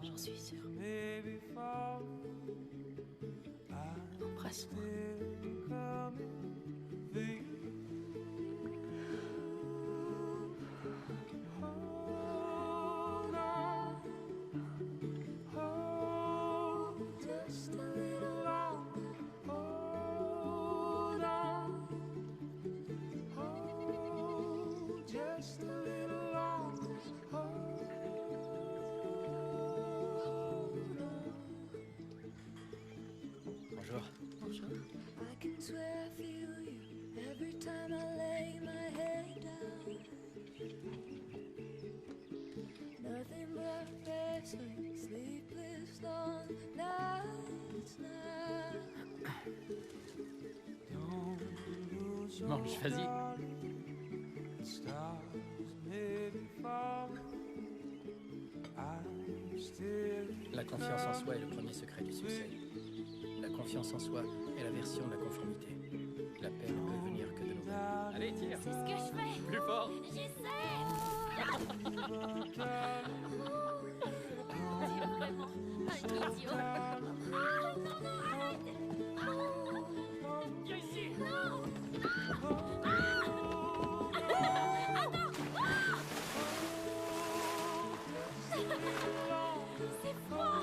J'en suis sûre. Embrasse-moi. Just a little longer. Hold on. Hold just a little longer. Hold on. Bonjour. Bonjour. I can swear I feel you every time I lay my head down. Nothing but restless, sleepless, long nights now. Mange, vas-y. La confiance en soi est le premier secret du succès. La confiance en soi est la version de la conformité. La paix ne peut venir que de nous. Allez, tire. C'est ce que je fais. Plus fort. J'essaie. T'es vraiment un idiot. Ah, non, non, arrête. Viens ici. Non. C'est froid.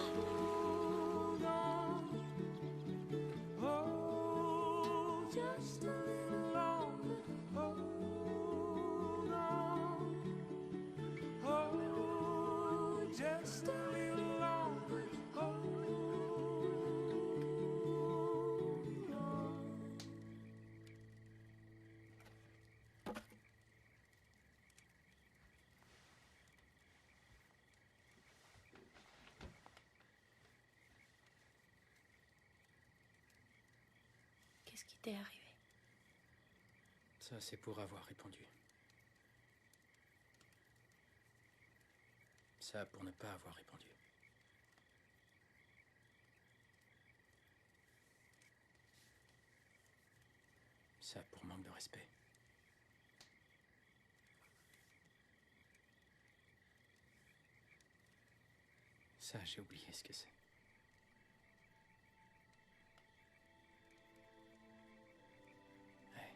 Just a little longer. Hold on. Hold just a little longer. Hold on. Qu'est-ce qui t'est arrivé? Ça, c'est pour avoir répondu. Ça, pour ne pas avoir répondu. Ça, pour manque de respect. Ça, j'ai oublié ce que c'est. Ouais.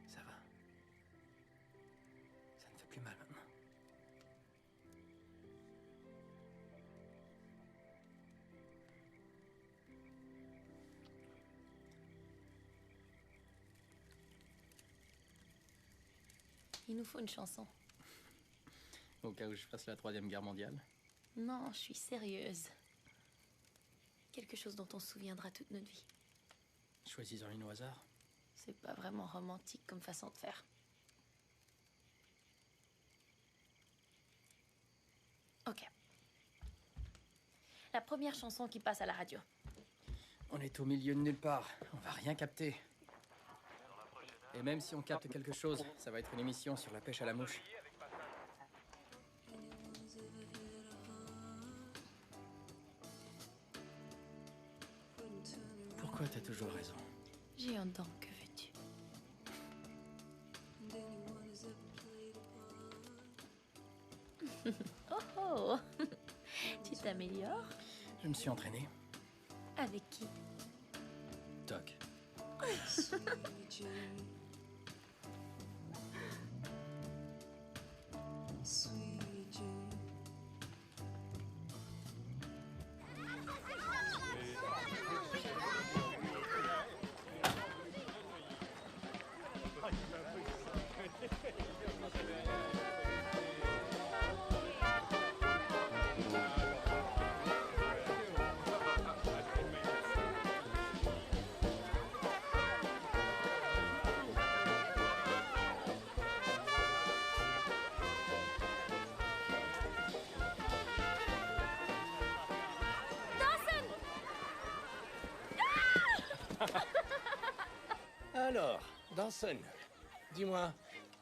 Ça va. Ça ne fait plus mal maintenant. Il nous faut une chanson. Au cas où je fasse la 3e guerre mondiale. Non, je suis sérieuse. Quelque chose dont on se souviendra toute notre vie. Choisissant une au hasard. C'est pas vraiment romantique comme façon de faire. Ok. La première chanson qui passe à la radio. On est au milieu de nulle part. On va rien capter. Et même si on capte quelque chose, ça va être une émission sur la pêche à la mouche. Pourquoi t'as toujours raison? J'ai un dent, que veux-tu? Oh oh. Tu t'améliores? Je me suis entraîné. Avec qui? Toc. Alors, Dawson, dis-moi,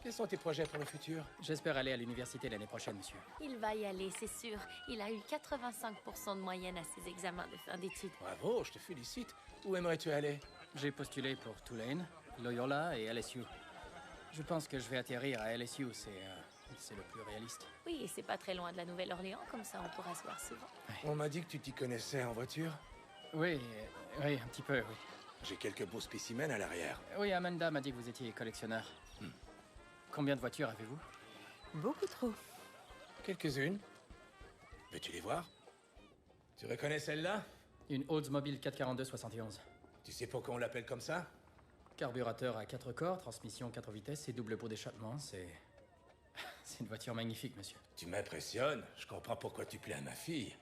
quels sont tes projets pour le futur? J'espère aller à l'université l'année prochaine, monsieur. Il va y aller, c'est sûr. Il a eu 85% de moyenne à ses examens de fin d'études. Bravo, je te félicite. Où aimerais-tu aller? J'ai postulé pour Tulane, Loyola et LSU. Je pense que je vais atterrir à LSU, c'est le plus réaliste. Oui, et c'est pas très loin de la Nouvelle-Orléans, comme ça on pourra se voir souvent. On m'a dit que tu t'y connaissais en voiture. Oui, un petit peu, oui. J'ai quelques beaux spécimens à l'arrière. Oui, Amanda m'a dit que vous étiez collectionneur. Combien de voitures avez-vous? Beaucoup trop. Quelques-unes. Veux-tu les voir? Tu reconnais celle-là? Une Oldsmobile 442-71. Tu sais pourquoi on l'appelle comme ça? Carburateur à 4 corps, transmission 4 vitesses et double pot d'échappement, c'est une voiture magnifique, monsieur. Tu m'impressionnes. Je comprends pourquoi tu plais à ma fille.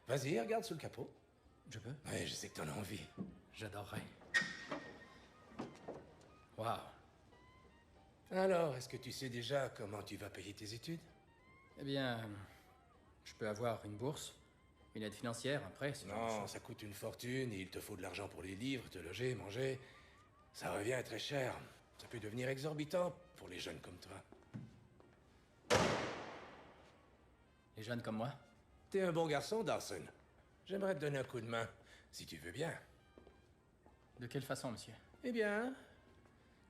Vas-y, regarde sous le capot. Je peux? Oui, je sais que t'en as envie. J'adorerais. Waouh. Alors, est-ce que tu sais déjà comment tu vas payer tes études? Eh bien, je peux avoir une bourse, une aide financière, un prêt, ce genre de Non, choses. ça coûte une fortune et il te faut de l'argent pour les livres, te loger, manger. Ça revient très cher. Ça peut devenir exorbitant pour les jeunes comme toi. Les jeunes comme moi? T'es un bon garçon, Dawson. J'aimerais te donner un coup de main, si tu veux bien. De quelle façon, monsieur? Eh bien,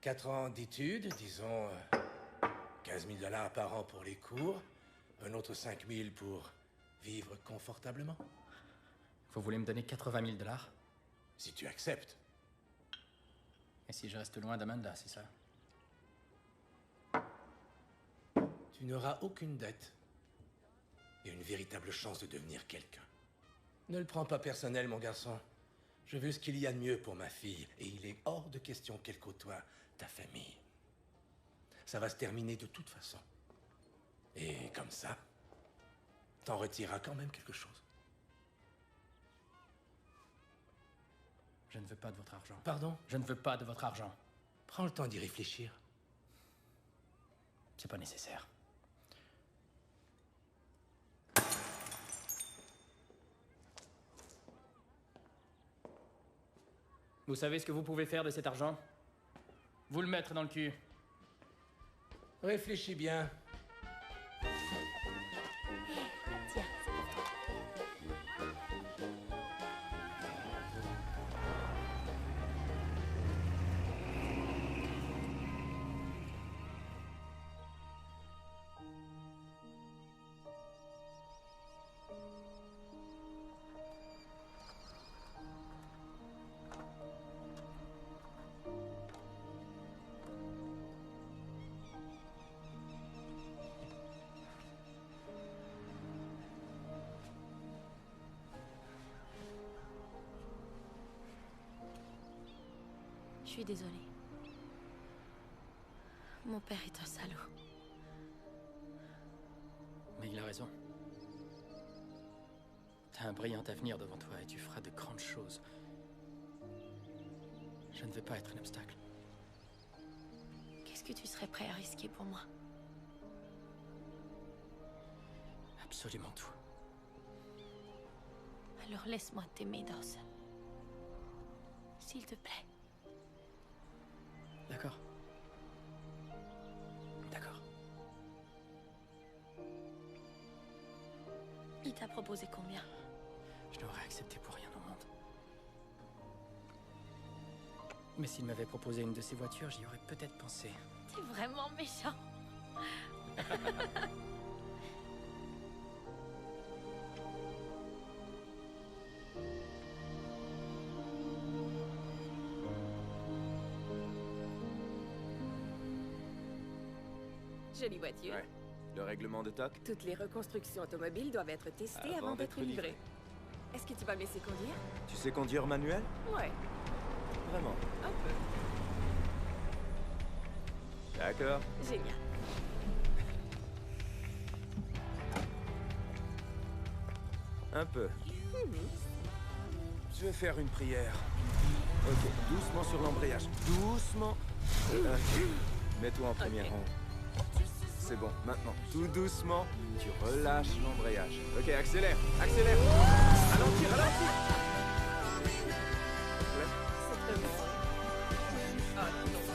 4 ans d'études, disons 15 000 $ par an pour les cours, un autre 5 000 pour vivre confortablement. Vous voulez me donner 80 000 $? Si tu acceptes. Et si je reste loin d'Amanda, c'est ça? Tu n'auras aucune dette. Et une véritable chance de devenir quelqu'un. Ne le prends pas personnel, mon garçon. Je veux ce qu'il y a de mieux pour ma fille, et il est hors de question qu'elle côtoie ta famille. Ça va se terminer de toute façon. Et comme ça, t'en retireras quand même quelque chose. Je ne veux pas de votre argent. Pardon? Je ne veux pas de votre argent. Prends le temps d'y réfléchir. C'est pas nécessaire. Vous savez ce que vous pouvez faire de cet argent? Vous le mettre dans le cul. Réfléchis bien. Tiens, c'est pour toi. Je suis désolée. Mon père est un salaud. Mais il a raison. T'as un brillant avenir devant toi et tu feras de grandes choses. Je ne veux pas être un obstacle. Qu'est-ce que tu serais prêt à risquer pour moi? Absolument tout. Alors laisse-moi t'aimer, Dawson. S'il te plaît. D'accord. D'accord. Il t'a proposé combien? Je n'aurais accepté pour rien au monde. Mais s'il m'avait proposé une de ces voitures, j'y aurais peut-être pensé. T'es vraiment méchant. Jolie voiture. Ouais. Le règlement de TOC? Toutes les reconstructions automobiles doivent être testées avant d'être livrées. Est-ce que tu vas me laisser conduire? Tu sais conduire manuel? Ouais, Vraiment? un peu. D'accord. Génial. Un peu. Je vais faire une prière. Ok, doucement sur l'embrayage. Doucement. Mets-toi en premier rang. C'est bon, maintenant, tout doucement, tu relâches l'embrayage. Ok, accélère, accélère. Ralentis, ralentis. C'est très bon. Ah non.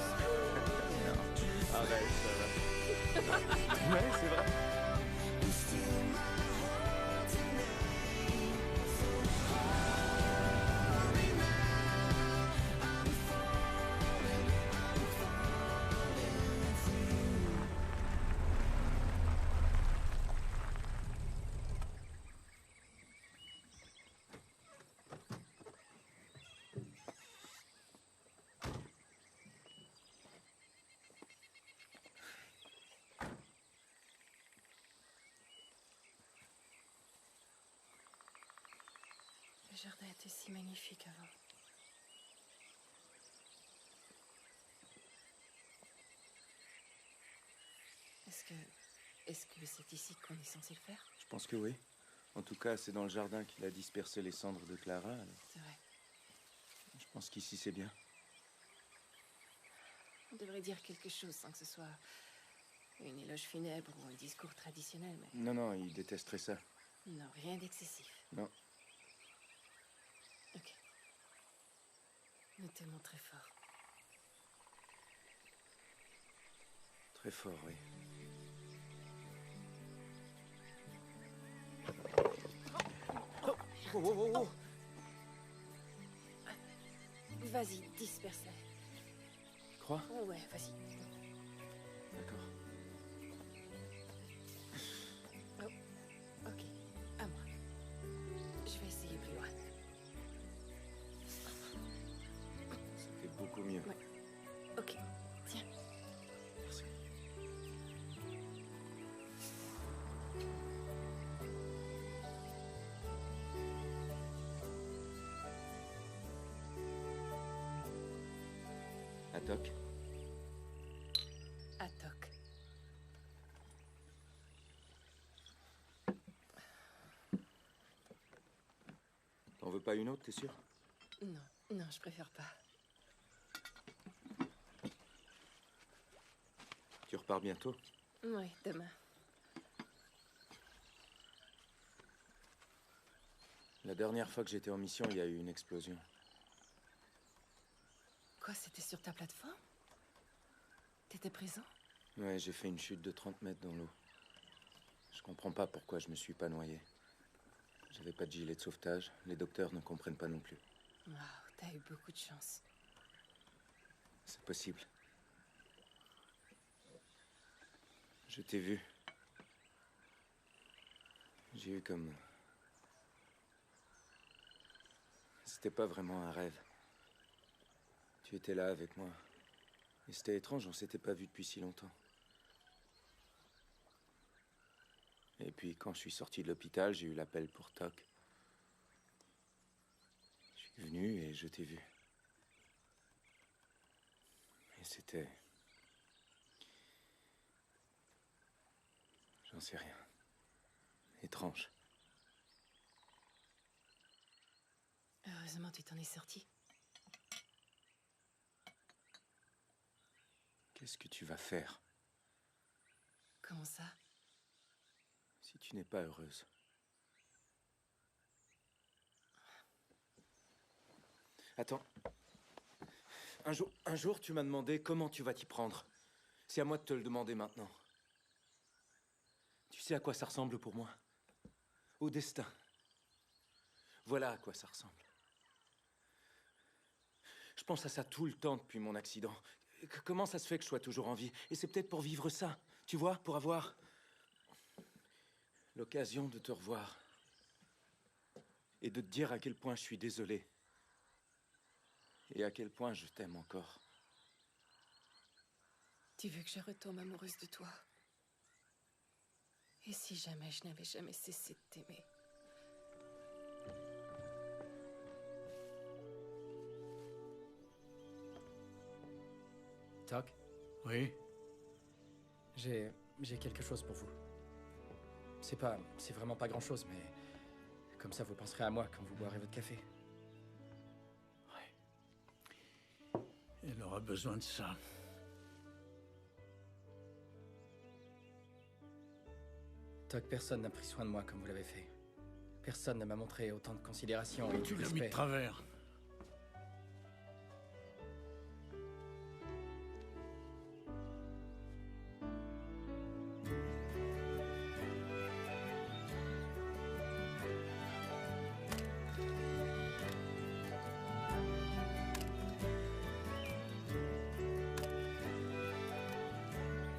jardin était si magnifique avant. Est-ce que c'est ici qu'on est censé le faire? Je pense que oui. En tout cas, c'est dans le jardin qu'il a dispersé les cendres de Clara, alors. C'est vrai. Je pense qu'ici, c'est bien. On devrait dire quelque chose sans que ce soit une éloge funèbre ou un discours traditionnel, mais... Non, non, il détesterait ça. Non, rien d'excessif. Non. Ok. Nous t'aimons très fort. Très fort, oui. Oh, oh, oh, oh. Vas-y, disperse-la. Crois? Oh ouais, vas-y. D'accord. Oh, ok. À moi. Je vais essayer plus loin. Ça fait beaucoup mieux. Ouais. Ok, tiens. Merci. Atok? Atok. T'en veux pas une autre, t'es sûr? Non, non, je préfère pas. Tu repars bientôt? Oui, demain. La dernière fois que j'étais en mission, il y a eu une explosion. Quoi, c'était sur ta plateforme? T'étais présent? Ouais, j'ai fait une chute de 30 mètres dans l'eau. Je comprends pas pourquoi je me suis pas noyé. J'avais pas de gilet de sauvetage, les docteurs ne comprennent pas non plus. Waouh, t'as eu beaucoup de chance. C'est possible. Je t'ai vu. J'ai eu comme... C'était pas vraiment un rêve. Tu étais là avec moi. Et c'était étrange, on s'était pas vu depuis si longtemps. Et puis, quand je suis sorti de l'hôpital, j'ai eu l'appel pour Toc. Je suis venu et je t'ai vu. Et c'était... J'en sais rien. Étrange. Heureusement, tu t'en es sorti. Qu'est-ce que tu vas faire Comment ça? si tu n'es pas heureuse? Attends. Un jour, tu m'as demandé comment tu vas t'y prendre. C'est à moi de te le demander maintenant. Tu sais à quoi ça ressemble pour moi? Au destin. Voilà à quoi ça ressemble. Je pense à ça tout le temps depuis mon accident. Comment ça se fait que je sois toujours en vie? Et c'est peut-être pour vivre ça, tu vois, pour avoir l'occasion de te revoir. Et de te dire à quel point je suis désolé. Et à quel point je t'aime encore. Tu veux que je retombe amoureuse de toi? Et si jamais je n'avais jamais cessé de t'aimer? Toc? Oui? J'ai quelque chose pour vous. C'est vraiment pas grand-chose, mais comme ça vous penserez à moi quand vous boirez votre café. Elle aura besoin de ça. Toc, personne n'a pris soin de moi comme vous l'avez fait. Personne ne m'a montré autant de considération et Tu de l'as mis de respect. travers.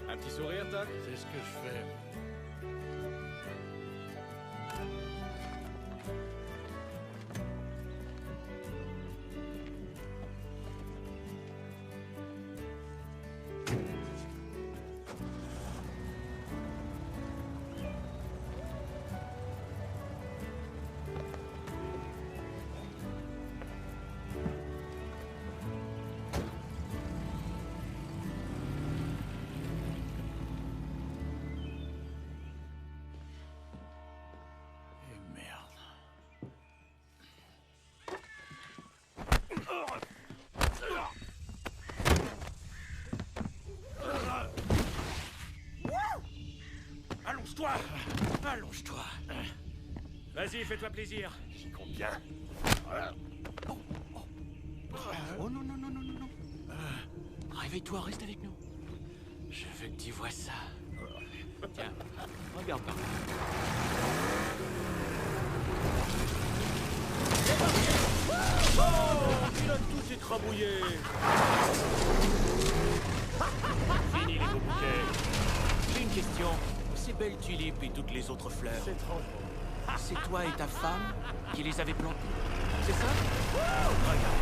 Un petit sourire, Toc? C'est ce que je fais. Allonge-toi! Allonge-toi! Vas-y, fais-toi plaisir. J'y compte bien. Oh non, non, non, non, non, non. Réveille-toi, reste avec nous. Je veux que tu vois ça. Tiens, regarde par là. Oh, il a tout écrabouillé. Fini les beaux bouquets. J'ai une question. Ces belles tulipes et toutes les autres fleurs. C'est trop beau. C'est toi et ta femme qui les avez plantées. C'est ça? Regarde.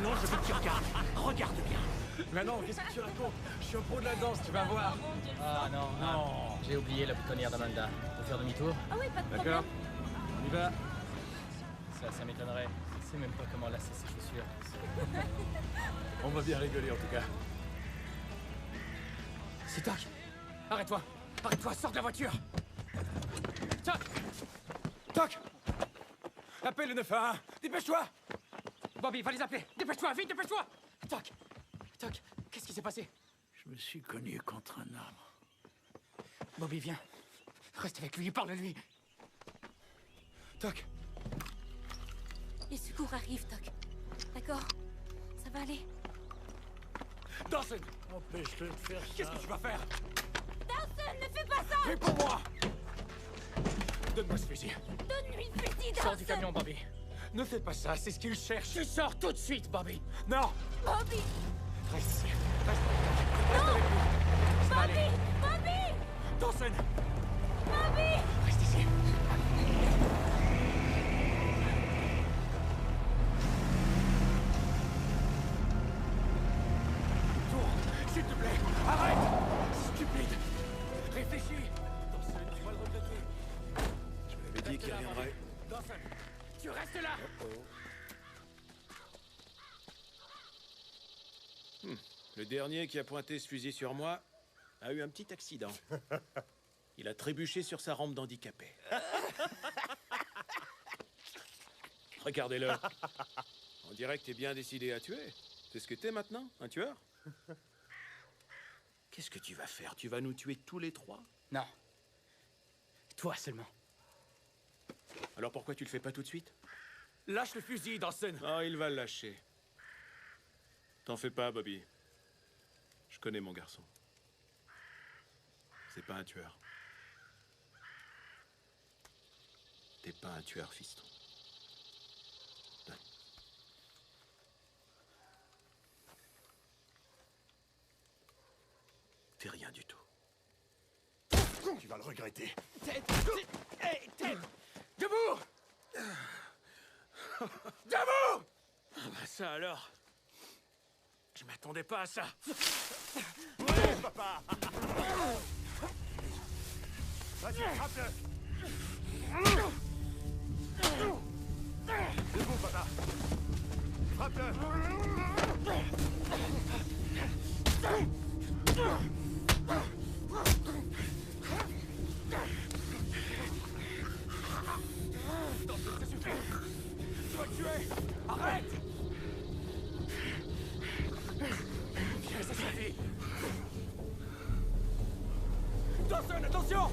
Non, je veux que tu regardes. Regarde bien. Mais non, qu'est-ce que tu racontes? Je suis un pro de la danse, tu vas voir. Ah non, non. J'ai oublié la boutonnière d'Amanda. On peut faire demi-tour? Ah oui, pas de problème. D'accord. On y va. Ça m'étonnerait. Je sais même pas comment lasser ses chaussures. On va bien rigoler en tout cas. C'est Toc. Arrête-toi. Arrête-toi, sors de la voiture. Toc! Toc! Appelle le 911. Dépêche-toi! Bobby, va les appeler. Dépêche-toi, vite, dépêche-toi. Toc. Toc, qu'est-ce qui s'est passé? Je me suis cogné contre un arbre. Bobby, viens. Reste avec lui, parle-lui. Toc! Les secours arrivent, Toc. D'accord? Ça va aller? Dawson! Empêche-le de faire ça. Qu'est-ce que tu vas faire? Dawson, ne fais pas ça! Réponds-moi! Donne-moi ce fusil. Donne-lui le fusil, Dawson! Sors du camion, Bobby. Ne fais pas ça, c'est ce qu'il cherche. Tu sors tout de suite, Bobby. Non! Bobby! Reste ici. Reste avec lui. Ça va aller. Bobby! Dawson! Bobby! Reste ici. Tourne, s'il te plaît. Arrête! Stupide! Réfléchis! Dawson, tu vas le regretter. Je vous l'avais dit qu'il reviendrait. Dawson, tu restes là. Le dernier qui a pointé ce fusil sur moi a eu un petit accident. Il a trébuché sur sa rampe d'handicapé. Regardez-le. On dirait que t'es bien décidé à tuer. C'est ce que t'es maintenant, un tueur? Qu'est-ce que tu vas faire? Tu vas nous tuer tous les trois? Non. Toi seulement. Alors pourquoi tu le fais pas tout de suite? Lâche le fusil, Dawson. Oh, il va le lâcher. T'en fais pas, Bobby. Je connais mon garçon. C'est pas un tueur. T'es pas un tueur, fiston. Donne. Fais rien du tout. Tu vas le regretter. Ted! Hey, Ted! Debout! Debout! Ah bah ça alors. Je m'attendais pas à ça. Ouais, papa! Vas-y, frappe-le! Debout, papa! Frappe-le! Dawson, ça suffit! Tu vas le tuer! Arrête! Viens, ça suffit! Dawson, attention!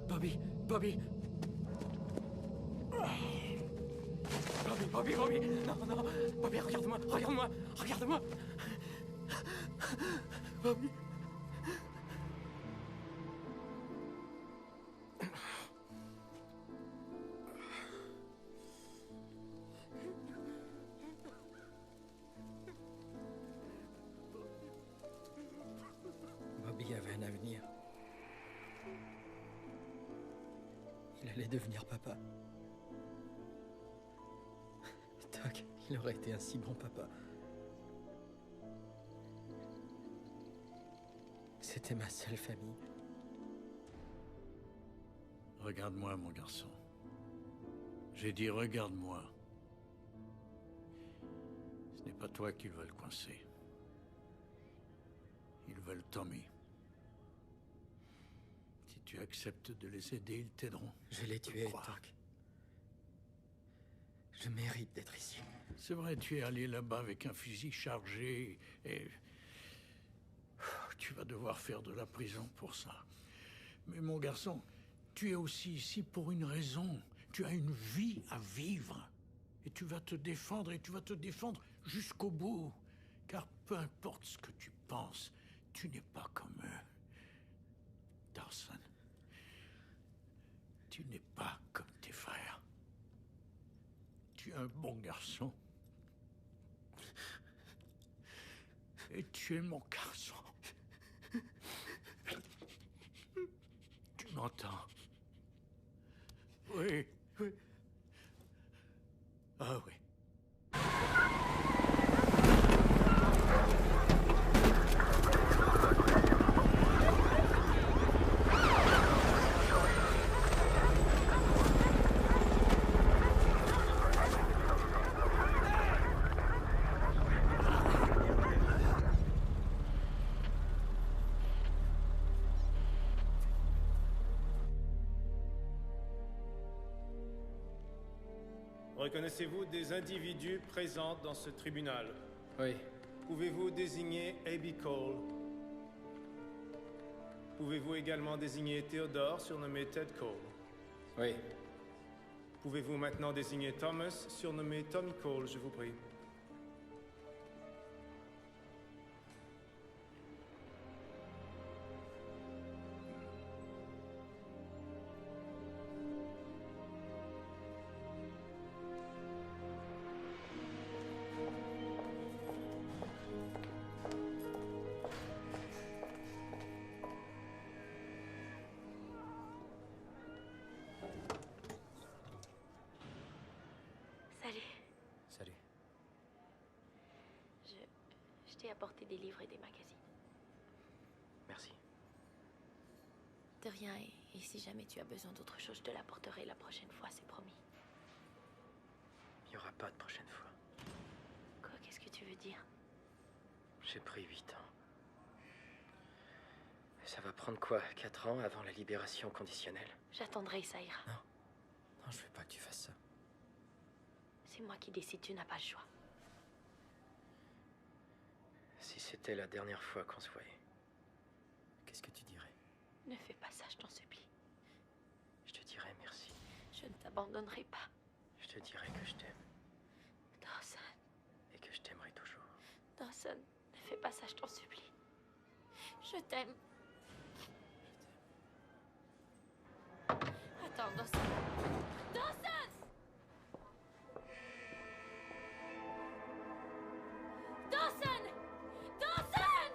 Bobby, Bobby. Bobby, Bobby, non, non, Bobby, regarde-moi, regarde-moi, regarde-moi. Bobby. Bobby avait un avenir. Il allait devenir papa. Toc, il aurait été un si bon papa. C'était ma seule famille. Regarde-moi, mon garçon. J'ai dit regarde-moi. Ce n'est pas toi qu'ils veulent coincer. Ils veulent Tommy. Si tu acceptes de les aider, ils t'aideront. Je l'ai tué, Toc. Je mérite d'être ici. C'est vrai, tu es allé là-bas avec un fusil chargé et... Tu vas devoir faire de la prison pour ça. Mais mon garçon, tu es aussi ici pour une raison. Tu as une vie à vivre. Et tu vas te défendre, et tu vas te défendre jusqu'au bout. Car peu importe ce que tu penses, tu n'es pas comme eux. Dawson. Tu n'es pas comme tes frères. Tu es un bon garçon. Et tu es mon garçon. Tu m'entends? Oui, oui. Ah oui. Reconnaissez-vous des individus présents dans ce tribunal? Oui. Pouvez-vous désigner A.B. Cole? Pouvez-vous également désigner Theodore, surnommé Ted Cole? Oui. Pouvez-vous maintenant désigner Thomas, surnommé Tommy Cole, je vous prie? Salut. Je t'ai apporté des livres et des magazines. Merci. De rien, et si jamais tu as besoin d'autre chose, je te l'apporterai la prochaine fois, c'est promis. Il n'y aura pas de prochaine fois. Quoi, qu'est-ce que tu veux dire? J'ai pris 8 ans. Et ça va prendre quoi, 4 ans avant la libération conditionnelle? J'attendrai, ça ira. Non, je veux pas que tu fasses ça. C'est moi qui décide, tu n'as pas le choix. Si c'était la dernière fois qu'on se voyait, qu'est-ce que tu dirais? Ne fais pas ça, je t'en supplie. Je te dirais merci. Je ne t'abandonnerai pas. Je te dirais que je t'aime. Dawson. Et que je t'aimerai toujours. Dawson, ne fais pas ça, je t'en supplie. Je t'aime. Attends, Dawson. Dawson! Dawson! Dawson!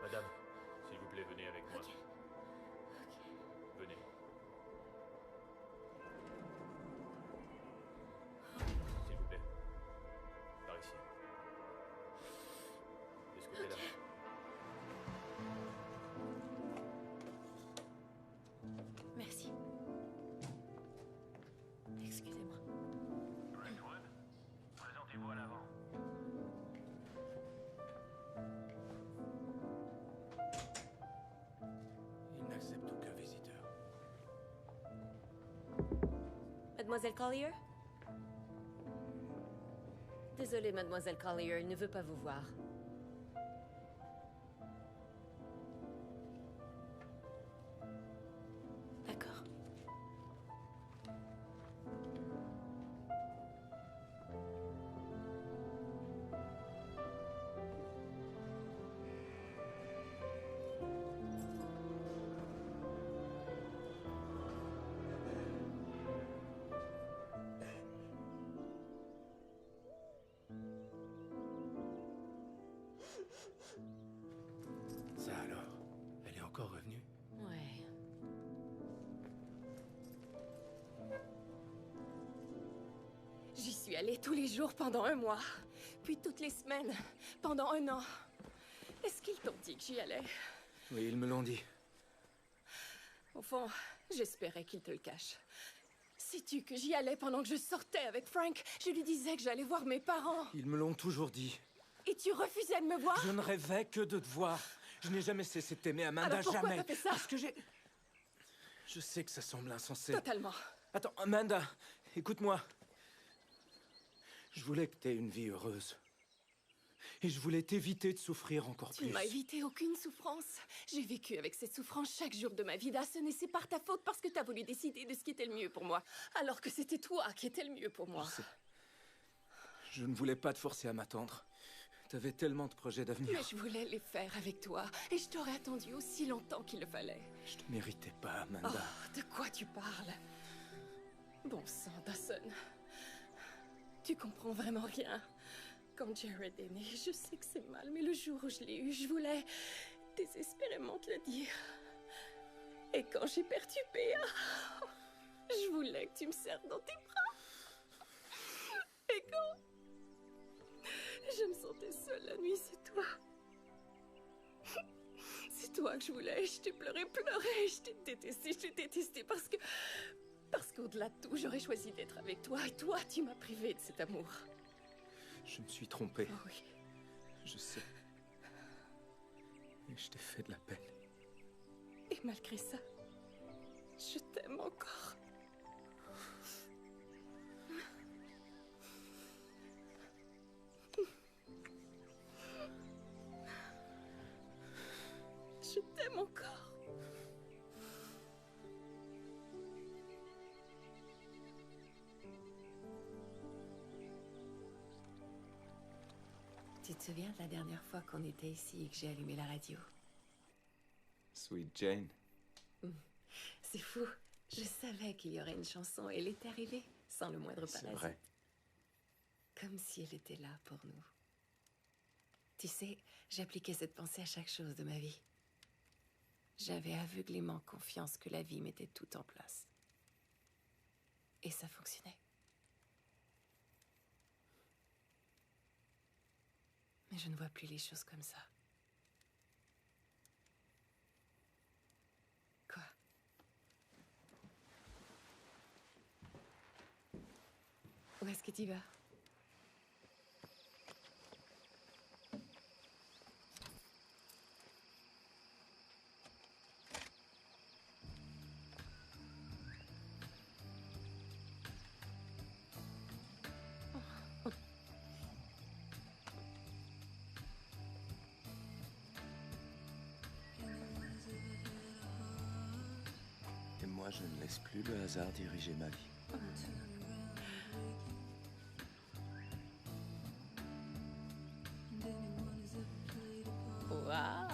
Madame, s'il vous plaît, venez avec moi. Venez. S'il vous plaît. Par ici. De ce côté-là. Merci. Excusez-moi. Brentwood, présentez-vous à l'avant. Il n'accepte aucun visiteur. Mademoiselle Collier? Désolée, Mademoiselle Collier, il ne veut pas vous voir. D'accord. Ça alors, elle est encore revenue? Ouais. J'y suis allais tous les jours pendant 1 mois, puis toutes les semaines pendant 1 an. Est-ce qu'ils t'ont dit que j'y allais? Oui, ils me l'ont dit. Au fond, j'espérais qu'ils te le cachent. Sais-tu que j'y allais pendant que je sortais avec Frank? Je lui disais que j'allais voir mes parents. Ils me l'ont toujours dit. Et tu refusais de me voir? Je ne rêvais que de te voir. Je n'ai jamais cessé de t'aimer, Amanda, Alors pourquoi jamais. t'as fait ça? Parce que j'ai... Je sais que ça semble insensé. Totalement. Attends, Amanda, écoute-moi. Je voulais que t'aies une vie heureuse. Et je voulais t'éviter de souffrir encore Tu plus. m'as évité aucune souffrance. J'ai vécu avec cette souffrance chaque jour de ma vie, Dawson, et c'est par ta faute parce que t'as voulu décider de ce qui était le mieux pour moi. Alors que c'était toi qui étais le mieux pour moi. Je sais. Je ne voulais pas te forcer à m'attendre. T'avais tellement de projets d'avenir. Mais je voulais les faire avec toi, et je t'aurais attendu aussi longtemps qu'il le fallait. Je te méritais pas, Amanda. Oh, de quoi tu parles? Bon sang, Dawson. Tu comprends vraiment rien. Quand Jared est né, je sais que c'est mal, mais le jour où je l'ai eu, je voulais désespérément te le dire. Et quand j'ai perdu Béa, je voulais que tu me serres dans tes bras. Et quand je me sentais seule la nuit, c'est toi. C'est toi que je voulais. Je t'ai pleuré, je t'ai détesté parce qu'au-delà de tout, j'aurais choisi d'être avec toi. Et toi, tu m'as privé de cet amour. Je me suis trompé. Oh oui. Je sais. Et je t'ai fait de la peine. Et malgré ça, je t'aime encore. Je t'aime encore. Tu te souviens de la dernière fois qu'on était ici et que j'ai allumé la radio? Sweet Jane. C'est fou. Je savais qu'il y aurait une chanson et elle est arrivée sans le moindre C'est parasite. vrai. Comme si elle était là pour nous. Tu sais, j'appliquais cette pensée à chaque chose de ma vie. J'avais aveuglément confiance que la vie mettait tout en place. Et ça fonctionnait. Mais je ne vois plus les choses comme ça. Quoi? Où est-ce que tu vas? Et moi, je ne laisse plus le hasard diriger ma vie. Waouh!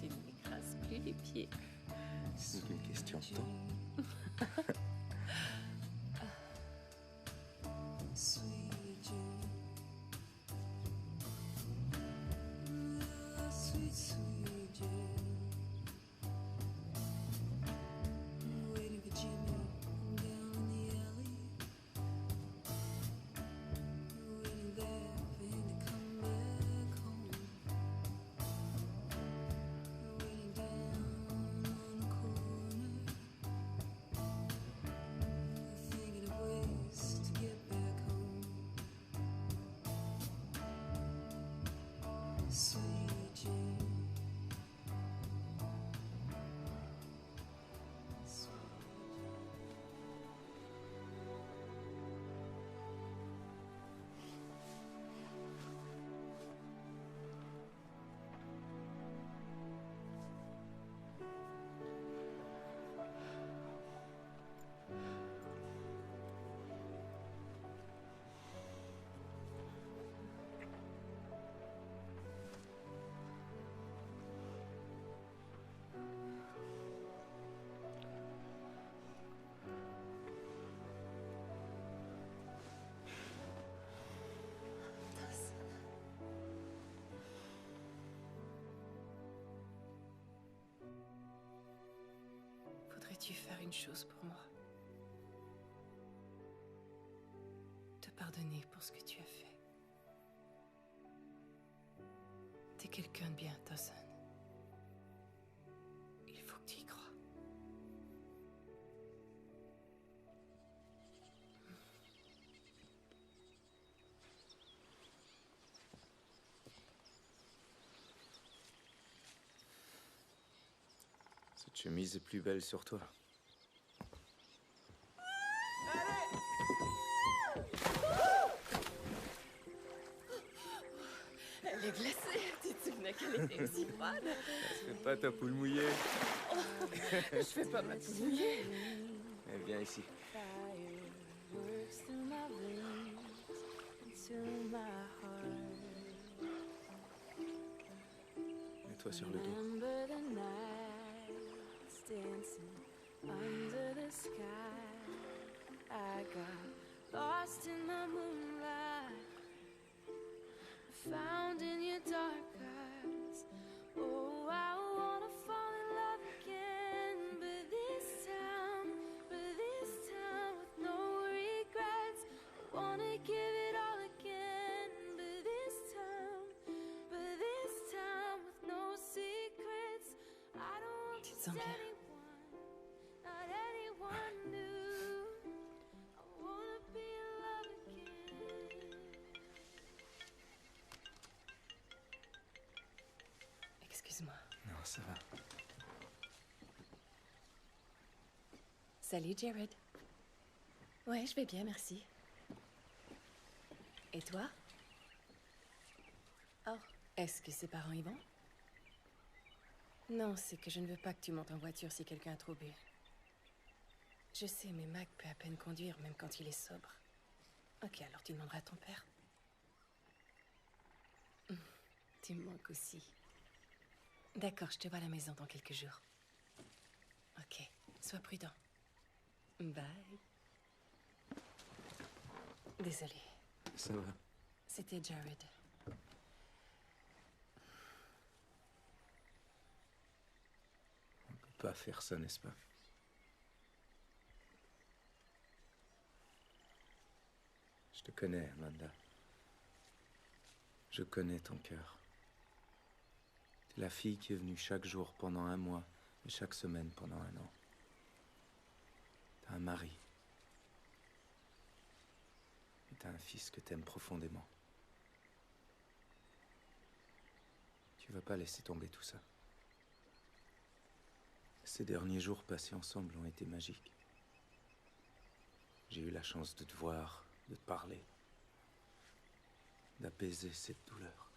Tu ne m'écrases plus les pieds. C'est qu'une question de temps. Peux-tu faire une chose pour moi? Te pardonner pour ce que tu as fait. T'es quelqu'un de bien, Dawson. Il faut que tu y crois. Cette chemise est plus belle sur toi. Elle est glacée. Tu te souvenais qu'elle était aussi froide? Fais pas ta poule mouillée. Oh, je fais pas ma poule mouillée. Eh, viens ici. Works through my veins into my heart. Mets-toi sur le dos. Remember the nights dancing under the sky. I got lost in the moonlight, found in your dark eyes. Oh, I wanna fall in love again, but this time with no regrets. I wanna give it all again, but this time with no secrets. I don't want Tu te sens bien? anyone, not anyone new. I wanna be in love again. Excuse-moi. Non, ça va. Salut, Jared. Ouais, je vais bien, merci. Et toi? Oh, est-ce que ses parents y vont? Non, c'est que je ne veux pas que tu montes en voiture si quelqu'un a trop bu. Je sais, mais Mac peut à peine conduire, même quand il est sobre. Ok, alors tu demanderas à ton père. Tu me manques aussi. D'accord, je te vois à la maison dans quelques jours. Ok, sois prudent. Bye. Désolée. Ça va. C'était Jared. On peut pas faire ça, n'est-ce pas? Je te connais, Amanda. Je connais ton cœur. T'es la fille qui est venue chaque jour pendant un mois et chaque semaine pendant un an. T'as un mari. Et t'as un fils que t'aimes profondément. Tu vas pas laisser tomber tout ça. Ces derniers jours passés ensemble ont été magiques. J'ai eu la chance de te voir, de te parler, d'apaiser cette douleur.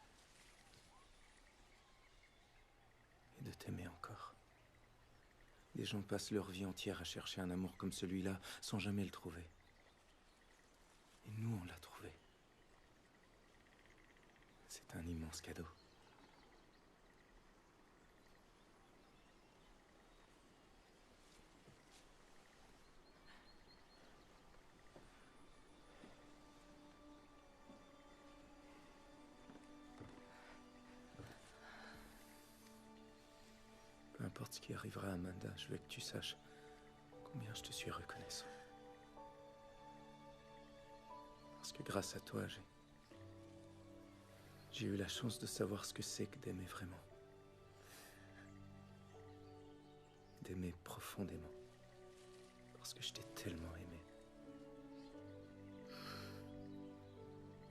Et de t'aimer encore. Des gens passent leur vie entière à chercher un amour comme celui-là sans jamais le trouver. Et nous, on l'a trouvé. C'est un immense cadeau. Peu importe ce qui arrivera à Amanda, je veux que tu saches combien je te suis reconnaissant. Parce que grâce à toi, j'ai eu la chance de savoir ce que c'est que d'aimer vraiment. D'aimer profondément. Parce que je t'ai tellement aimé.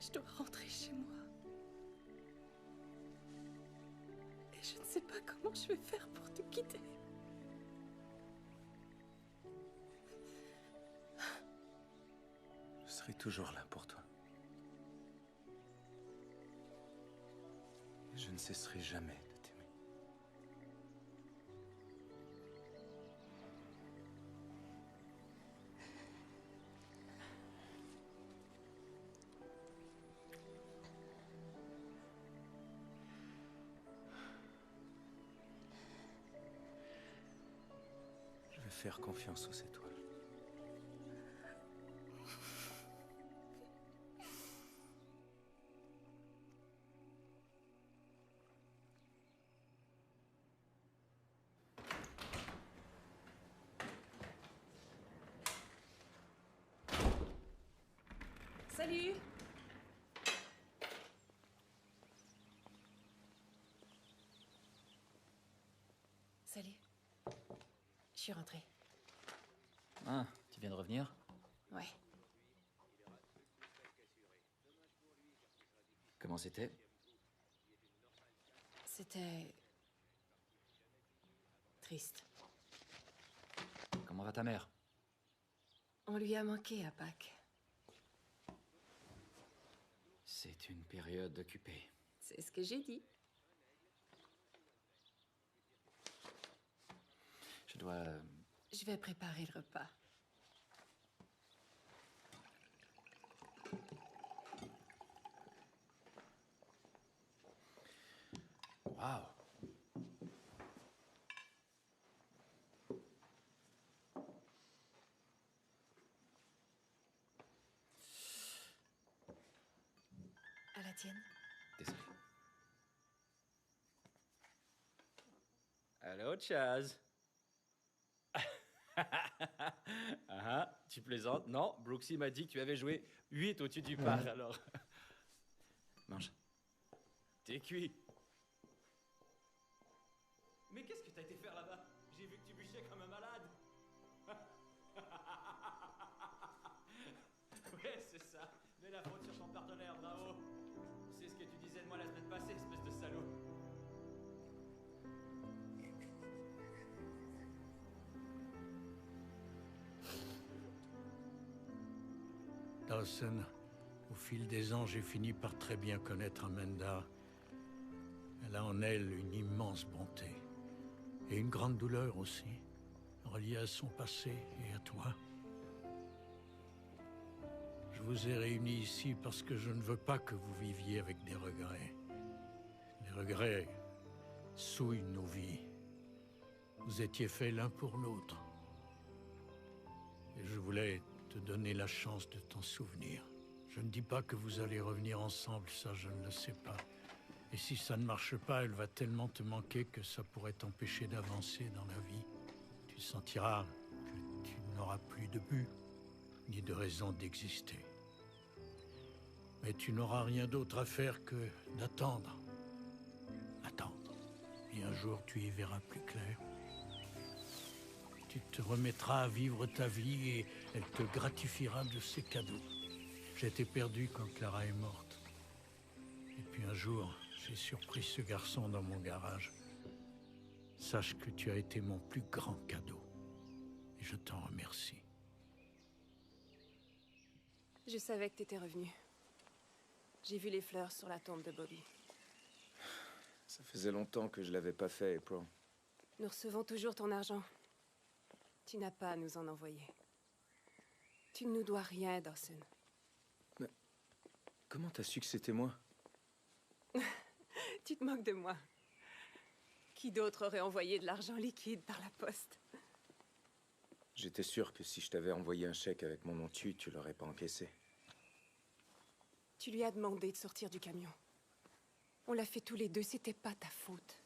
Je dois rentrer chez moi. Et je ne sais pas comment je vais faire pour te quitter. Je serai toujours là pour toi. Et je ne cesserai jamais de t'aimer. Je vais faire confiance aux étoiles. Salut! Salut. Je suis rentrée. Ah, tu viens de revenir? Ouais. Comment c'était? C'était... triste. Comment va ta mère? On lui a manqué à Pâques. C'est une période occupée. C'est ce que j'ai dit. Je dois... Je vais préparer le repas. Waouh! À la tienne. Désolé. Allô, Chaz. Ah, tu plaisantes? Non, Brooksy m'a dit que tu avais joué 8 au-dessus du par, alors. Mange. T'es cuit. Mais qu'est-ce que t'as été faire là-bas? J'ai vu que tu bûchais comme un malade. Ouais, c'est ça. Mets la faute sur ton partenaire, bravo. C'est ce que tu disais de moi la semaine passée, espèce de salaud. Dawson, au fil des ans, j'ai fini par très bien connaître Amanda. Elle a en elle une immense bonté. Et une grande douleur aussi, reliée à son passé et à toi. Je vous ai réunis ici parce que je ne veux pas que vous viviez avec des regrets. Les regrets souillent nos vies. Vous étiez faits l'un pour l'autre. Et je voulais te donner la chance de t'en souvenir. Je ne dis pas que vous allez revenir ensemble, ça je ne le sais pas. Et si ça ne marche pas, elle va tellement te manquer que ça pourrait t'empêcher d'avancer dans la vie. Tu sentiras que tu n'auras plus de but, ni de raison d'exister. Mais tu n'auras rien d'autre à faire que d'attendre. Attendre. Et un jour, tu y verras plus clair. Tu te remettras à vivre ta vie et elle te gratifiera de ses cadeaux. J'étais perdu quand Clara est morte. Et puis un jour, j'ai surpris ce garçon dans mon garage. Sache que tu as été mon plus grand cadeau. Et je t'en remercie. Je savais que t'étais revenu. J'ai vu les fleurs sur la tombe de Bobby. Ça faisait longtemps que je l'avais pas fait, April. Nous recevons toujours ton argent. Tu n'as pas à nous en envoyer. Tu ne nous dois rien, Dawson. Mais comment t'as su que c'était moi? Tu te moques de moi. Qui d'autre aurait envoyé de l'argent liquide par la poste? J'étais sûr que si je t'avais envoyé un chèque avec mon nom dessus, tu l'aurais pas encaissé. Tu lui as demandé de sortir du camion. On l'a fait tous les deux, c'était pas ta faute.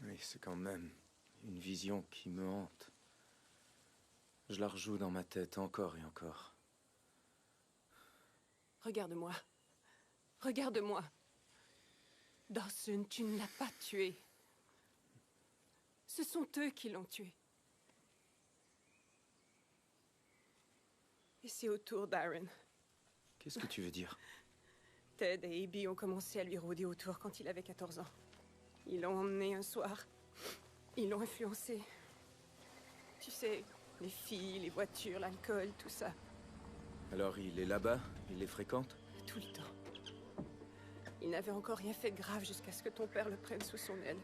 Oui, c'est quand même une vision qui me hante. Je la rejoue dans ma tête encore et encore. Regarde-moi. Regarde-moi. Dawson, tu ne l'as pas tué. Ce sont eux qui l'ont tué. Et c'est au tour d'Aaron. Qu'est-ce que tu veux dire? Ted et Abby ont commencé à lui rôder autour quand il avait 14 ans. Ils l'ont emmené un soir. Ils l'ont influencé. Tu sais, les filles, les voitures, l'alcool, tout ça. Alors il est là-bas? Il les fréquente? Tout le temps. Il n'avait encore rien fait de grave jusqu'à ce que ton père le prenne sous son aile.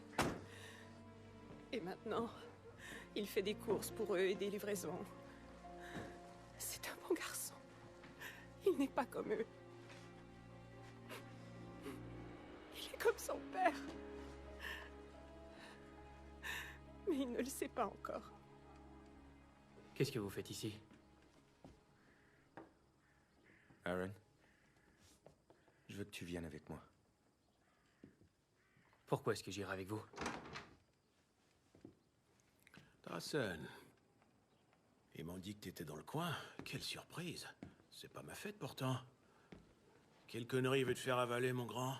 Et maintenant, il fait des courses pour eux et des livraisons. C'est un bon garçon. Il n'est pas comme eux. Il est comme son père. Mais il ne le sait pas encore. Qu'est-ce que vous faites ici? Aaron, je veux que tu viennes avec moi. Pourquoi est-ce que j'irai avec vous? Dawson. Ils m'ont dit que t'étais dans le coin. Quelle surprise. C'est pas ma fête pourtant. Quelle connerie il veut te faire avaler, mon grand?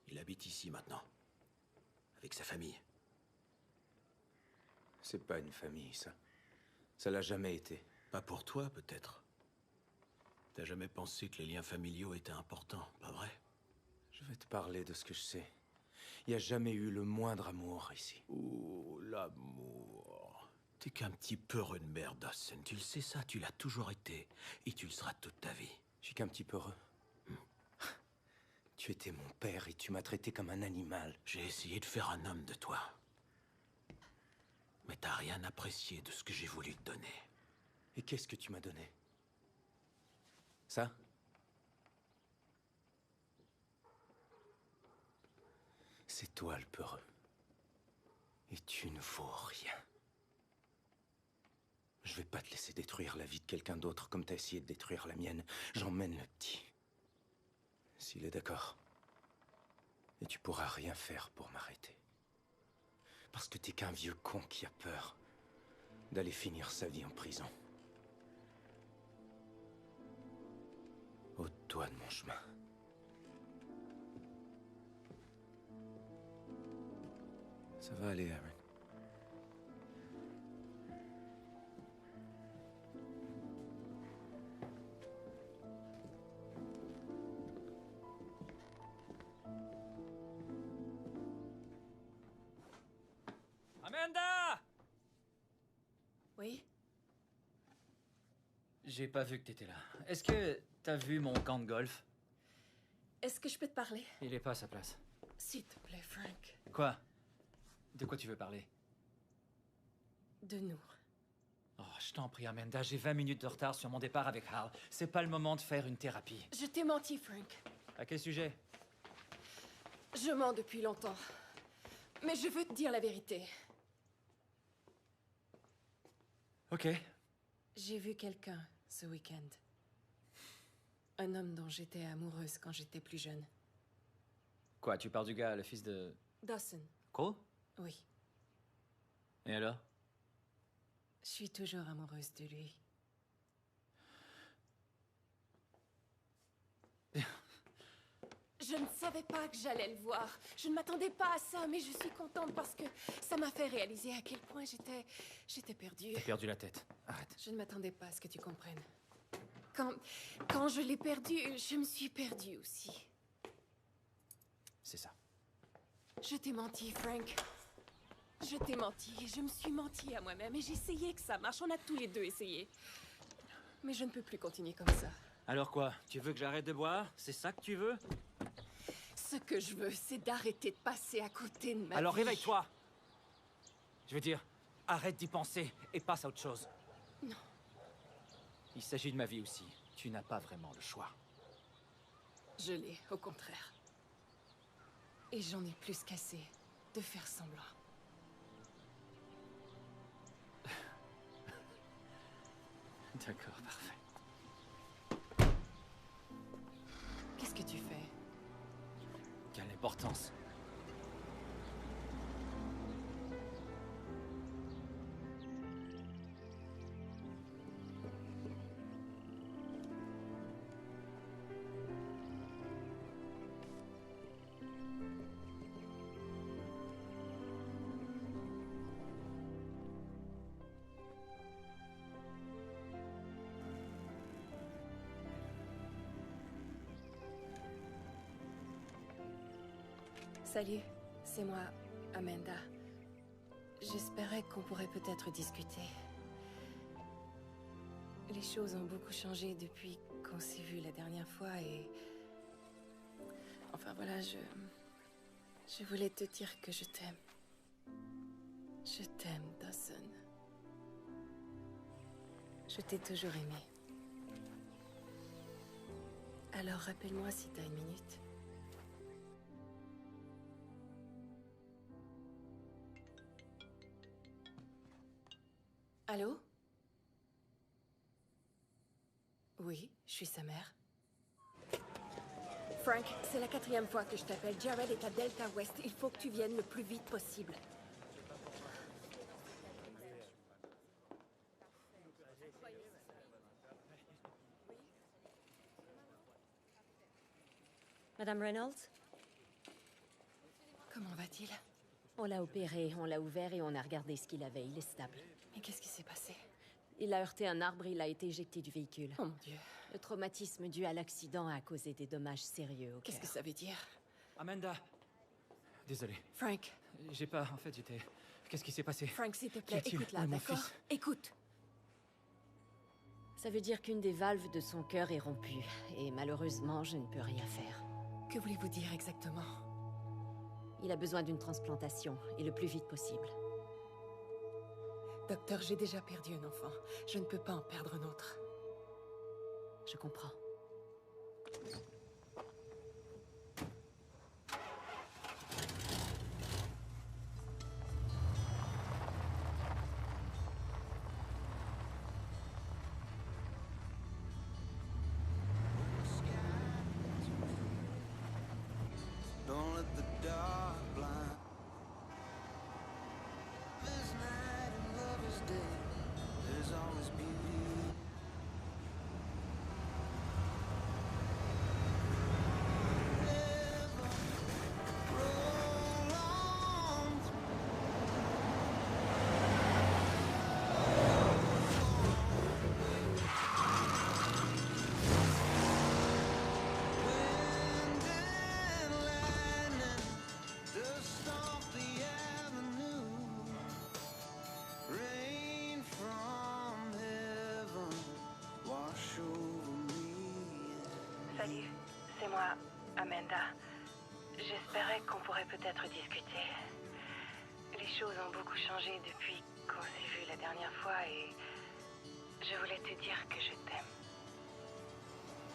Il habite ici maintenant. Avec sa famille. C'est pas une famille, ça. Ça l'a jamais été. Pas pour toi, peut-être. T'as jamais pensé que les liens familiaux étaient importants, pas vrai? Je vais te parler de ce que je sais. Il n'y a jamais eu le moindre amour ici. Oh, l'amour. T'es qu'un petit peureux de merde, Dawson. Tu le sais ça, tu l'as toujours été. Et tu le seras toute ta vie. Je suis qu'un petit peureux. Tu étais mon père et tu m'as traité comme un animal. J'ai essayé de faire un homme de toi. Mais t'as rien apprécié de ce que j'ai voulu te donner. Et qu'est-ce que tu m'as donné? Ça? C'est toi le peureux. Et tu ne vaux rien. Je vais pas te laisser détruire la vie de quelqu'un d'autre comme t'as essayé de détruire la mienne. J'emmène le petit. S'il est d'accord. Et tu pourras rien faire pour m'arrêter. Parce que t'es qu'un vieux con qui a peur d'aller finir sa vie en prison. Ôte-toi de mon chemin. Ça va aller, Aaron. Amanda! Oui? J'ai pas vu que t'étais là. Est-ce que t'as vu mon camp de golf? Est-ce que je peux te parler? Il est pas à sa place. S'il te plaît, Frank. Quoi? De quoi tu veux parler? De nous. Oh, je t'en prie, Amanda, j'ai 20 minutes de retard sur mon départ avec Hal. C'est pas le moment de faire une thérapie. Je t'ai menti, Frank. À quel sujet? Je mens depuis longtemps. Mais je veux te dire la vérité. Ok. J'ai vu quelqu'un ce week-end. Un homme dont j'étais amoureuse quand j'étais plus jeune. Quoi, tu parles du gars, le fils de... Dawson. Cole? Oui. Et alors? Je suis toujours amoureuse de lui. Je ne savais pas que j'allais le voir. Je ne m'attendais pas à ça, mais je suis contente parce que ça m'a fait réaliser à quel point j'étais perdue. T'as perdu la tête. Arrête. Je ne m'attendais pas à ce que tu comprennes. Quand je l'ai perdu, je me suis perdue aussi. C'est ça. Je t'ai menti, Frank. Je t'ai menti. Je me suis menti à moi-même et j'ai essayé que ça marche. On a tous les deux essayé. Mais je ne peux plus continuer comme ça. Alors quoi? Tu veux que j'arrête de boire? C'est ça que tu veux? Ce que je veux, c'est d'arrêter de passer à côté de ma Alors vie. réveille-toi! Je veux dire, arrête d'y penser et passe à autre chose. Non. Il s'agit de ma vie aussi. Tu n'as pas vraiment le choix. Je l'ai, au contraire. Et j'en ai plus qu'assez de faire semblant. D'accord, parfait. Qu'est-ce que tu fais? Quelle importance? Salut, c'est moi, Amanda. J'espérais qu'on pourrait peut-être discuter. Les choses ont beaucoup changé depuis qu'on s'est vu la dernière fois et... Enfin voilà, je voulais te dire que je t'aime. Je t'aime, Dawson. Je t'ai toujours aimé. Alors rappelle-moi si t'as une minute. Allô? Oui, je suis sa mère. Frank, c'est la 4e fois que je t'appelle. Jared est à Delta West. Il faut que tu viennes le plus vite possible. Madame Reynolds? Comment va-t-il? On l'a opéré, on l'a ouvert et on a regardé ce qu'il avait. Il est stable. Mais qu'est-ce qui s'est passé? Il a heurté un arbre et il a été éjecté du véhicule. Oh mon Dieu. Le traumatisme dû à l'accident a causé des dommages sérieux au Qu'est-ce que cœur. ça veut dire? Amanda. Désolé. Frank. J'ai pas... En fait, j'étais... Qu'est-ce qui s'est passé? Frank, s'il te Qu'y plaît, a-t-il? écoute là, Où est mon d'accord? fils? Écoute. Ça veut dire qu'une des valves de son cœur est rompue. Et malheureusement, je ne peux rien faire. Que voulez-vous dire exactement? Il a besoin d'une transplantation, et le plus vite possible. Docteur, j'ai déjà perdu un enfant. Je ne peux pas en perdre un autre. Je comprends. Don't let the dark blind. There's night and love is day. There's always beauty. Dust off the avenue, rain from heaven, wash over me. Salut, c'est moi, Amanda. J'espérais qu'on pourrait peut-être discuter. Les choses ont beaucoup changé depuis qu'on s'est vu la dernière fois et je voulais te dire que je t'aime.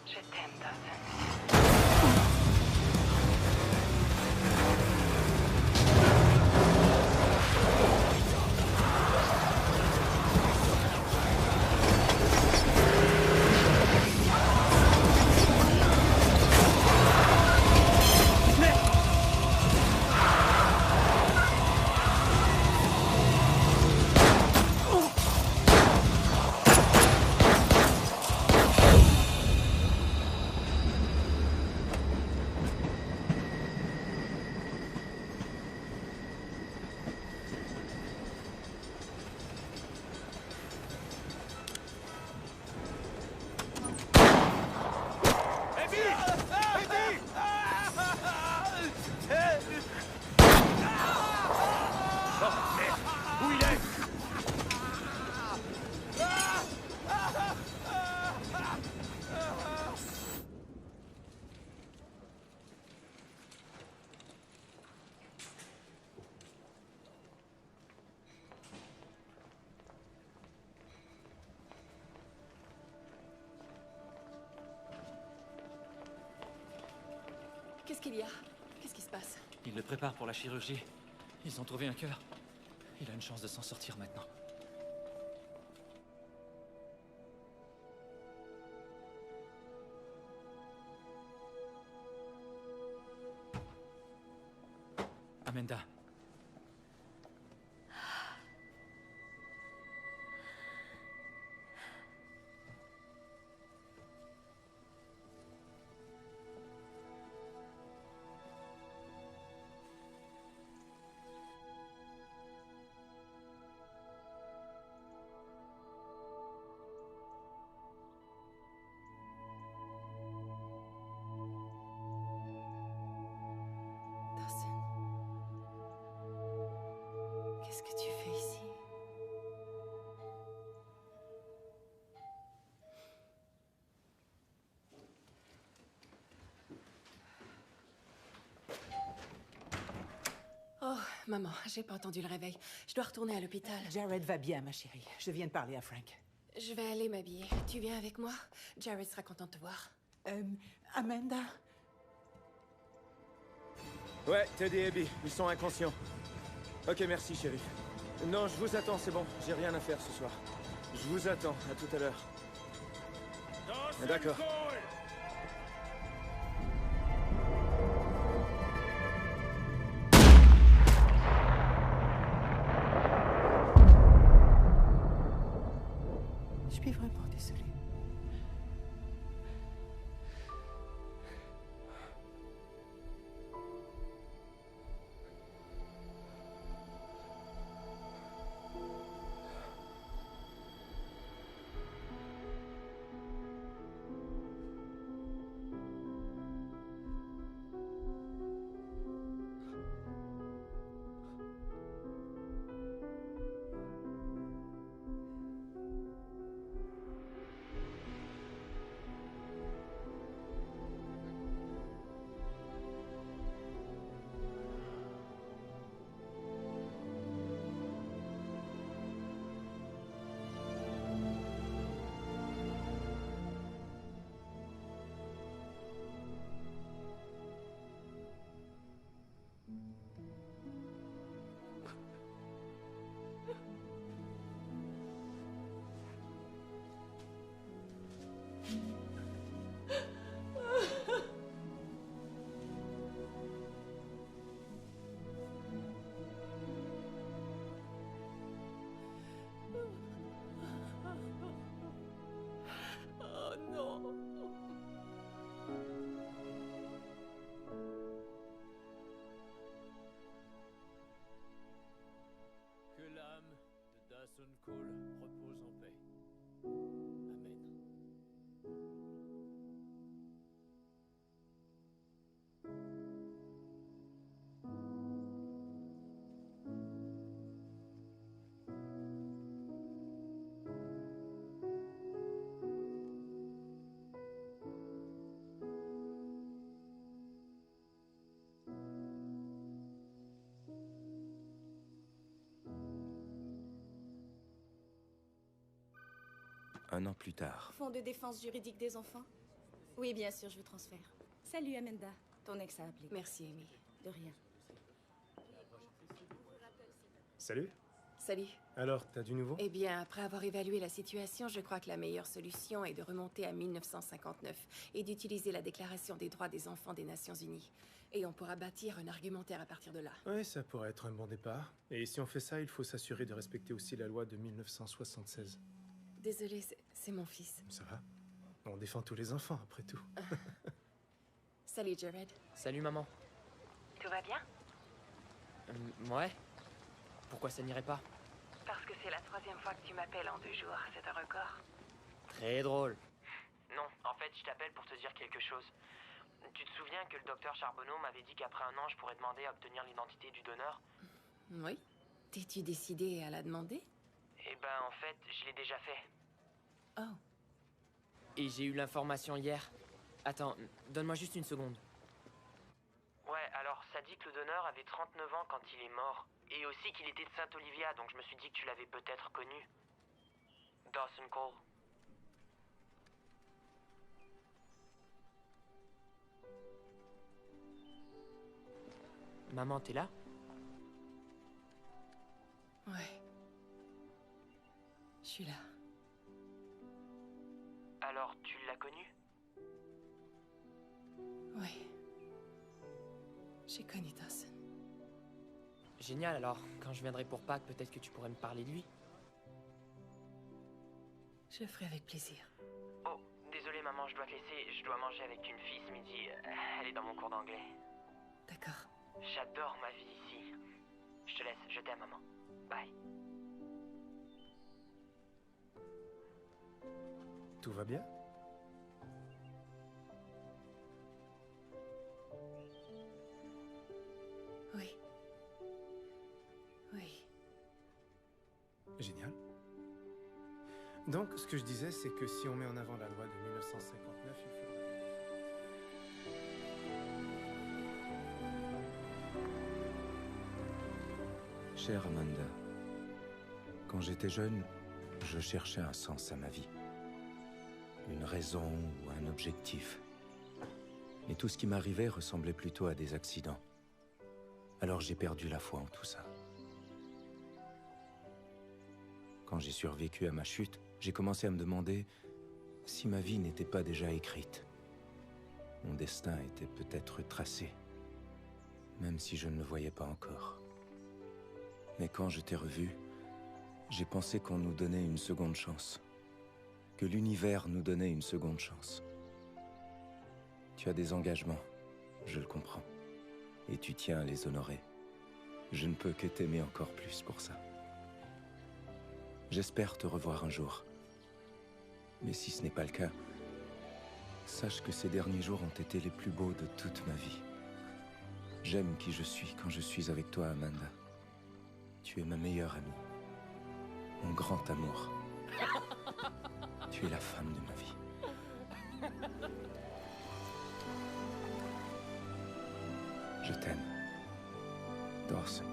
Je t'aime, Dawson. Où il est? Qu'est-ce qu'il y a? Qu'est-ce qui se passe? Ils le préparent pour la chirurgie. Ils ont trouvé un cœur. Il a une chance de s'en sortir maintenant. Amanda. Dawson. Qu'est-ce que tu fais ici? Oh, maman, j'ai pas entendu le réveil. Je dois retourner à l'hôpital. Jared va bien, ma chérie. Je viens de parler à Frank. Je vais aller m'habiller. Tu viens avec moi? Jared sera content de te voir. Amanda? Ouais, Ted et Abby, ils sont inconscients. Ok, merci, chérie. Non, je vous attends, c'est bon. J'ai rien à faire ce soir. Je vous attends, à tout à l'heure. D'accord. Je suis vraiment désolée. 1 an plus tard. Fonds de défense juridique des enfants? Oui, bien sûr, je vous transfère. Salut, Amanda. Ton ex a appelé. Merci, Amy. De rien. Salut. Salut. Alors, t'as du nouveau? Eh bien, après avoir évalué la situation, je crois que la meilleure solution est de remonter à 1959 et d'utiliser la Déclaration des droits des enfants des Nations Unies. Et on pourra bâtir un argumentaire à partir de là. Oui, ça pourrait être un bon départ. Et si on fait ça, il faut s'assurer de respecter aussi la loi de 1976. Désolée, c'est mon fils. Ça va? On défend tous les enfants, après tout. Salut, Jared. Salut, maman. Tout va bien? Ouais. Pourquoi ça n'irait pas? Parce que c'est la 3e fois que tu m'appelles en 2 jours. C'est un record. Très drôle. Non, en fait, je t'appelle pour te dire quelque chose. Tu te souviens que le docteur Charbonneau m'avait dit qu'après 1 an, je pourrais demander à obtenir l'identité du donneur? Oui. T'es-tu décidé à la demander? Eh ben, en fait, je l'ai déjà fait. Oh. Et j'ai eu l'information hier. Attends, donne-moi juste une seconde. Ouais, alors, ça dit que le donneur avait 39 ans quand il est mort. Et aussi qu'il était de Saint-Olivia, donc je me suis dit que tu l'avais peut-être connu. Dawson Cole. Maman, t'es là? Ouais. Je suis là. Alors, tu l'as connu? Oui. J'ai connu Dawson. Génial, alors, quand je viendrai pour Pâques, peut-être que tu pourrais me parler de lui? Je le ferai avec plaisir. Oh, désolé maman, je dois te laisser. Je dois manger avec une fille ce midi. Elle est dans mon cours d'anglais. D'accord. J'adore ma vie ici. Je te laisse, je t'aime maman. Bye. Tout va bien? Oui. Oui. Génial. Donc, ce que je disais, c'est que si on met en avant la loi de 1959, il faudra... Chère Amanda, quand j'étais jeune, je cherchais un sens à ma vie. Une raison ou un objectif. Mais tout ce qui m'arrivait ressemblait plutôt à des accidents. Alors j'ai perdu la foi en tout ça. Quand j'ai survécu à ma chute, j'ai commencé à me demander si ma vie n'était pas déjà écrite. Mon destin était peut-être tracé, même si je ne le voyais pas encore. Mais quand je t'ai revu, j'ai pensé qu'on nous donnait une seconde chance. Que l'univers nous donnait une seconde chance. Tu as des engagements, je le comprends. Et tu tiens à les honorer. Je ne peux que t'aimer encore plus pour ça. J'espère te revoir un jour. Mais si ce n'est pas le cas, sache que ces derniers jours ont été les plus beaux de toute ma vie. J'aime qui je suis quand je suis avec toi, Amanda. Tu es ma meilleure amie. Mon grand amour. Tu es la femme de ma vie. Je t'aime. Dawson.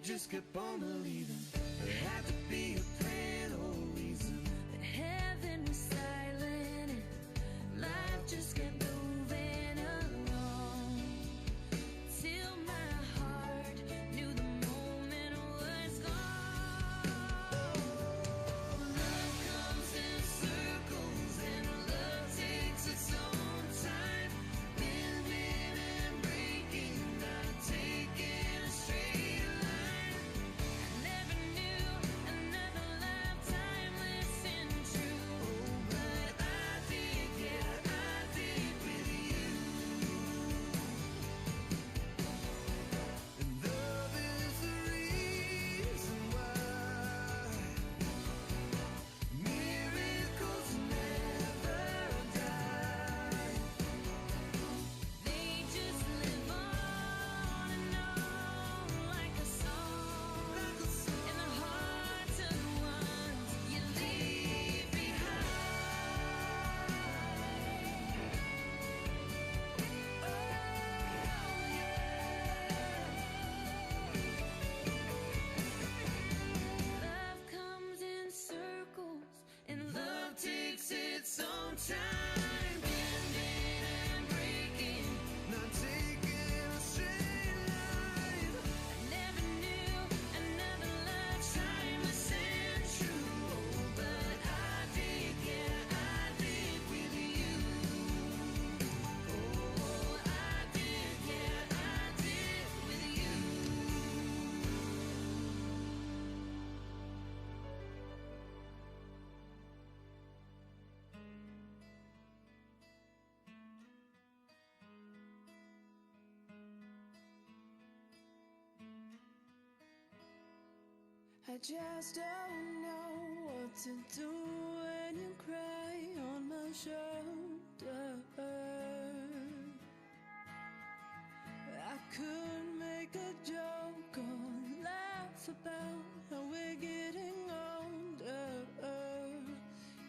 just kept on believing there had to be a plan or reason. But heaven was silent and life just kept moving along. Till my heart knew the moment was gone. Love comes in circles and love takes its own time. Bending and breaking, not taking a straight line. I never knew another lifetime listened true, but I did, yeah, I did with you. And love is the reason why miracles never die. They just live on and on like a song in the hearts of the ones you leave behind. Love comes in circles and love takes its own time. Bending and breaking, not taking a straight line. I never knew another lifetime listened true, but I did, yeah, I did with you. Oh, I did, yeah, I did with you. I just don't know what to do when you cry on my shoulder. I could make a joke or laugh about how we're getting older.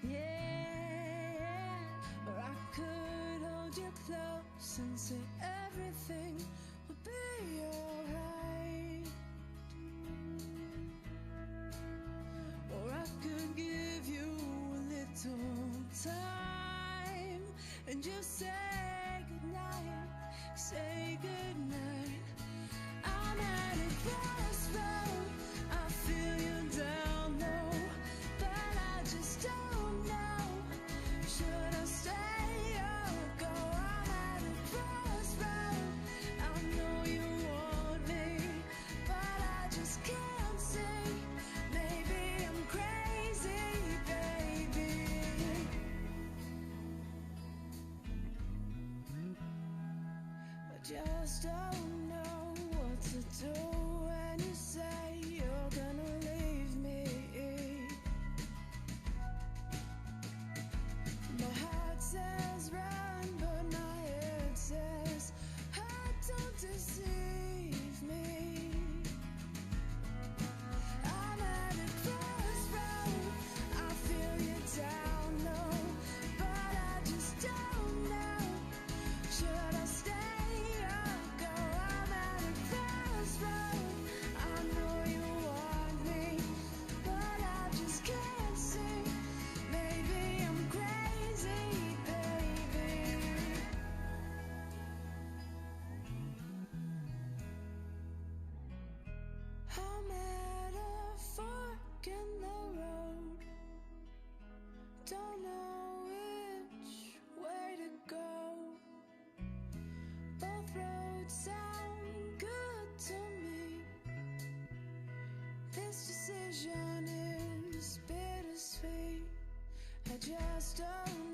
Yeah, or I could hold you close and say everything will be alright. Or I could give you a little time and just say goodnight, say goodnight. I'm at a crossroad, I feel you down low, but I just don't know, should I stay or go? I'm at a crossroad, I know you want me, but I just can't say. Maybe I'm crazy, baby. I just don't know what to do when you say you're gonna leave me. My heart says run, but my head says heart, don't deceive me. I'm at a crossroad, I feel you down low, but I just don't know, should I stay or go? I'm at a crossroad, I know you want me, but I just can't see. Maybe I'm crazy, baby. I'm at a fork in the road, don't know which way to go. Both roads sound good to me. This decision is bittersweet. I just don't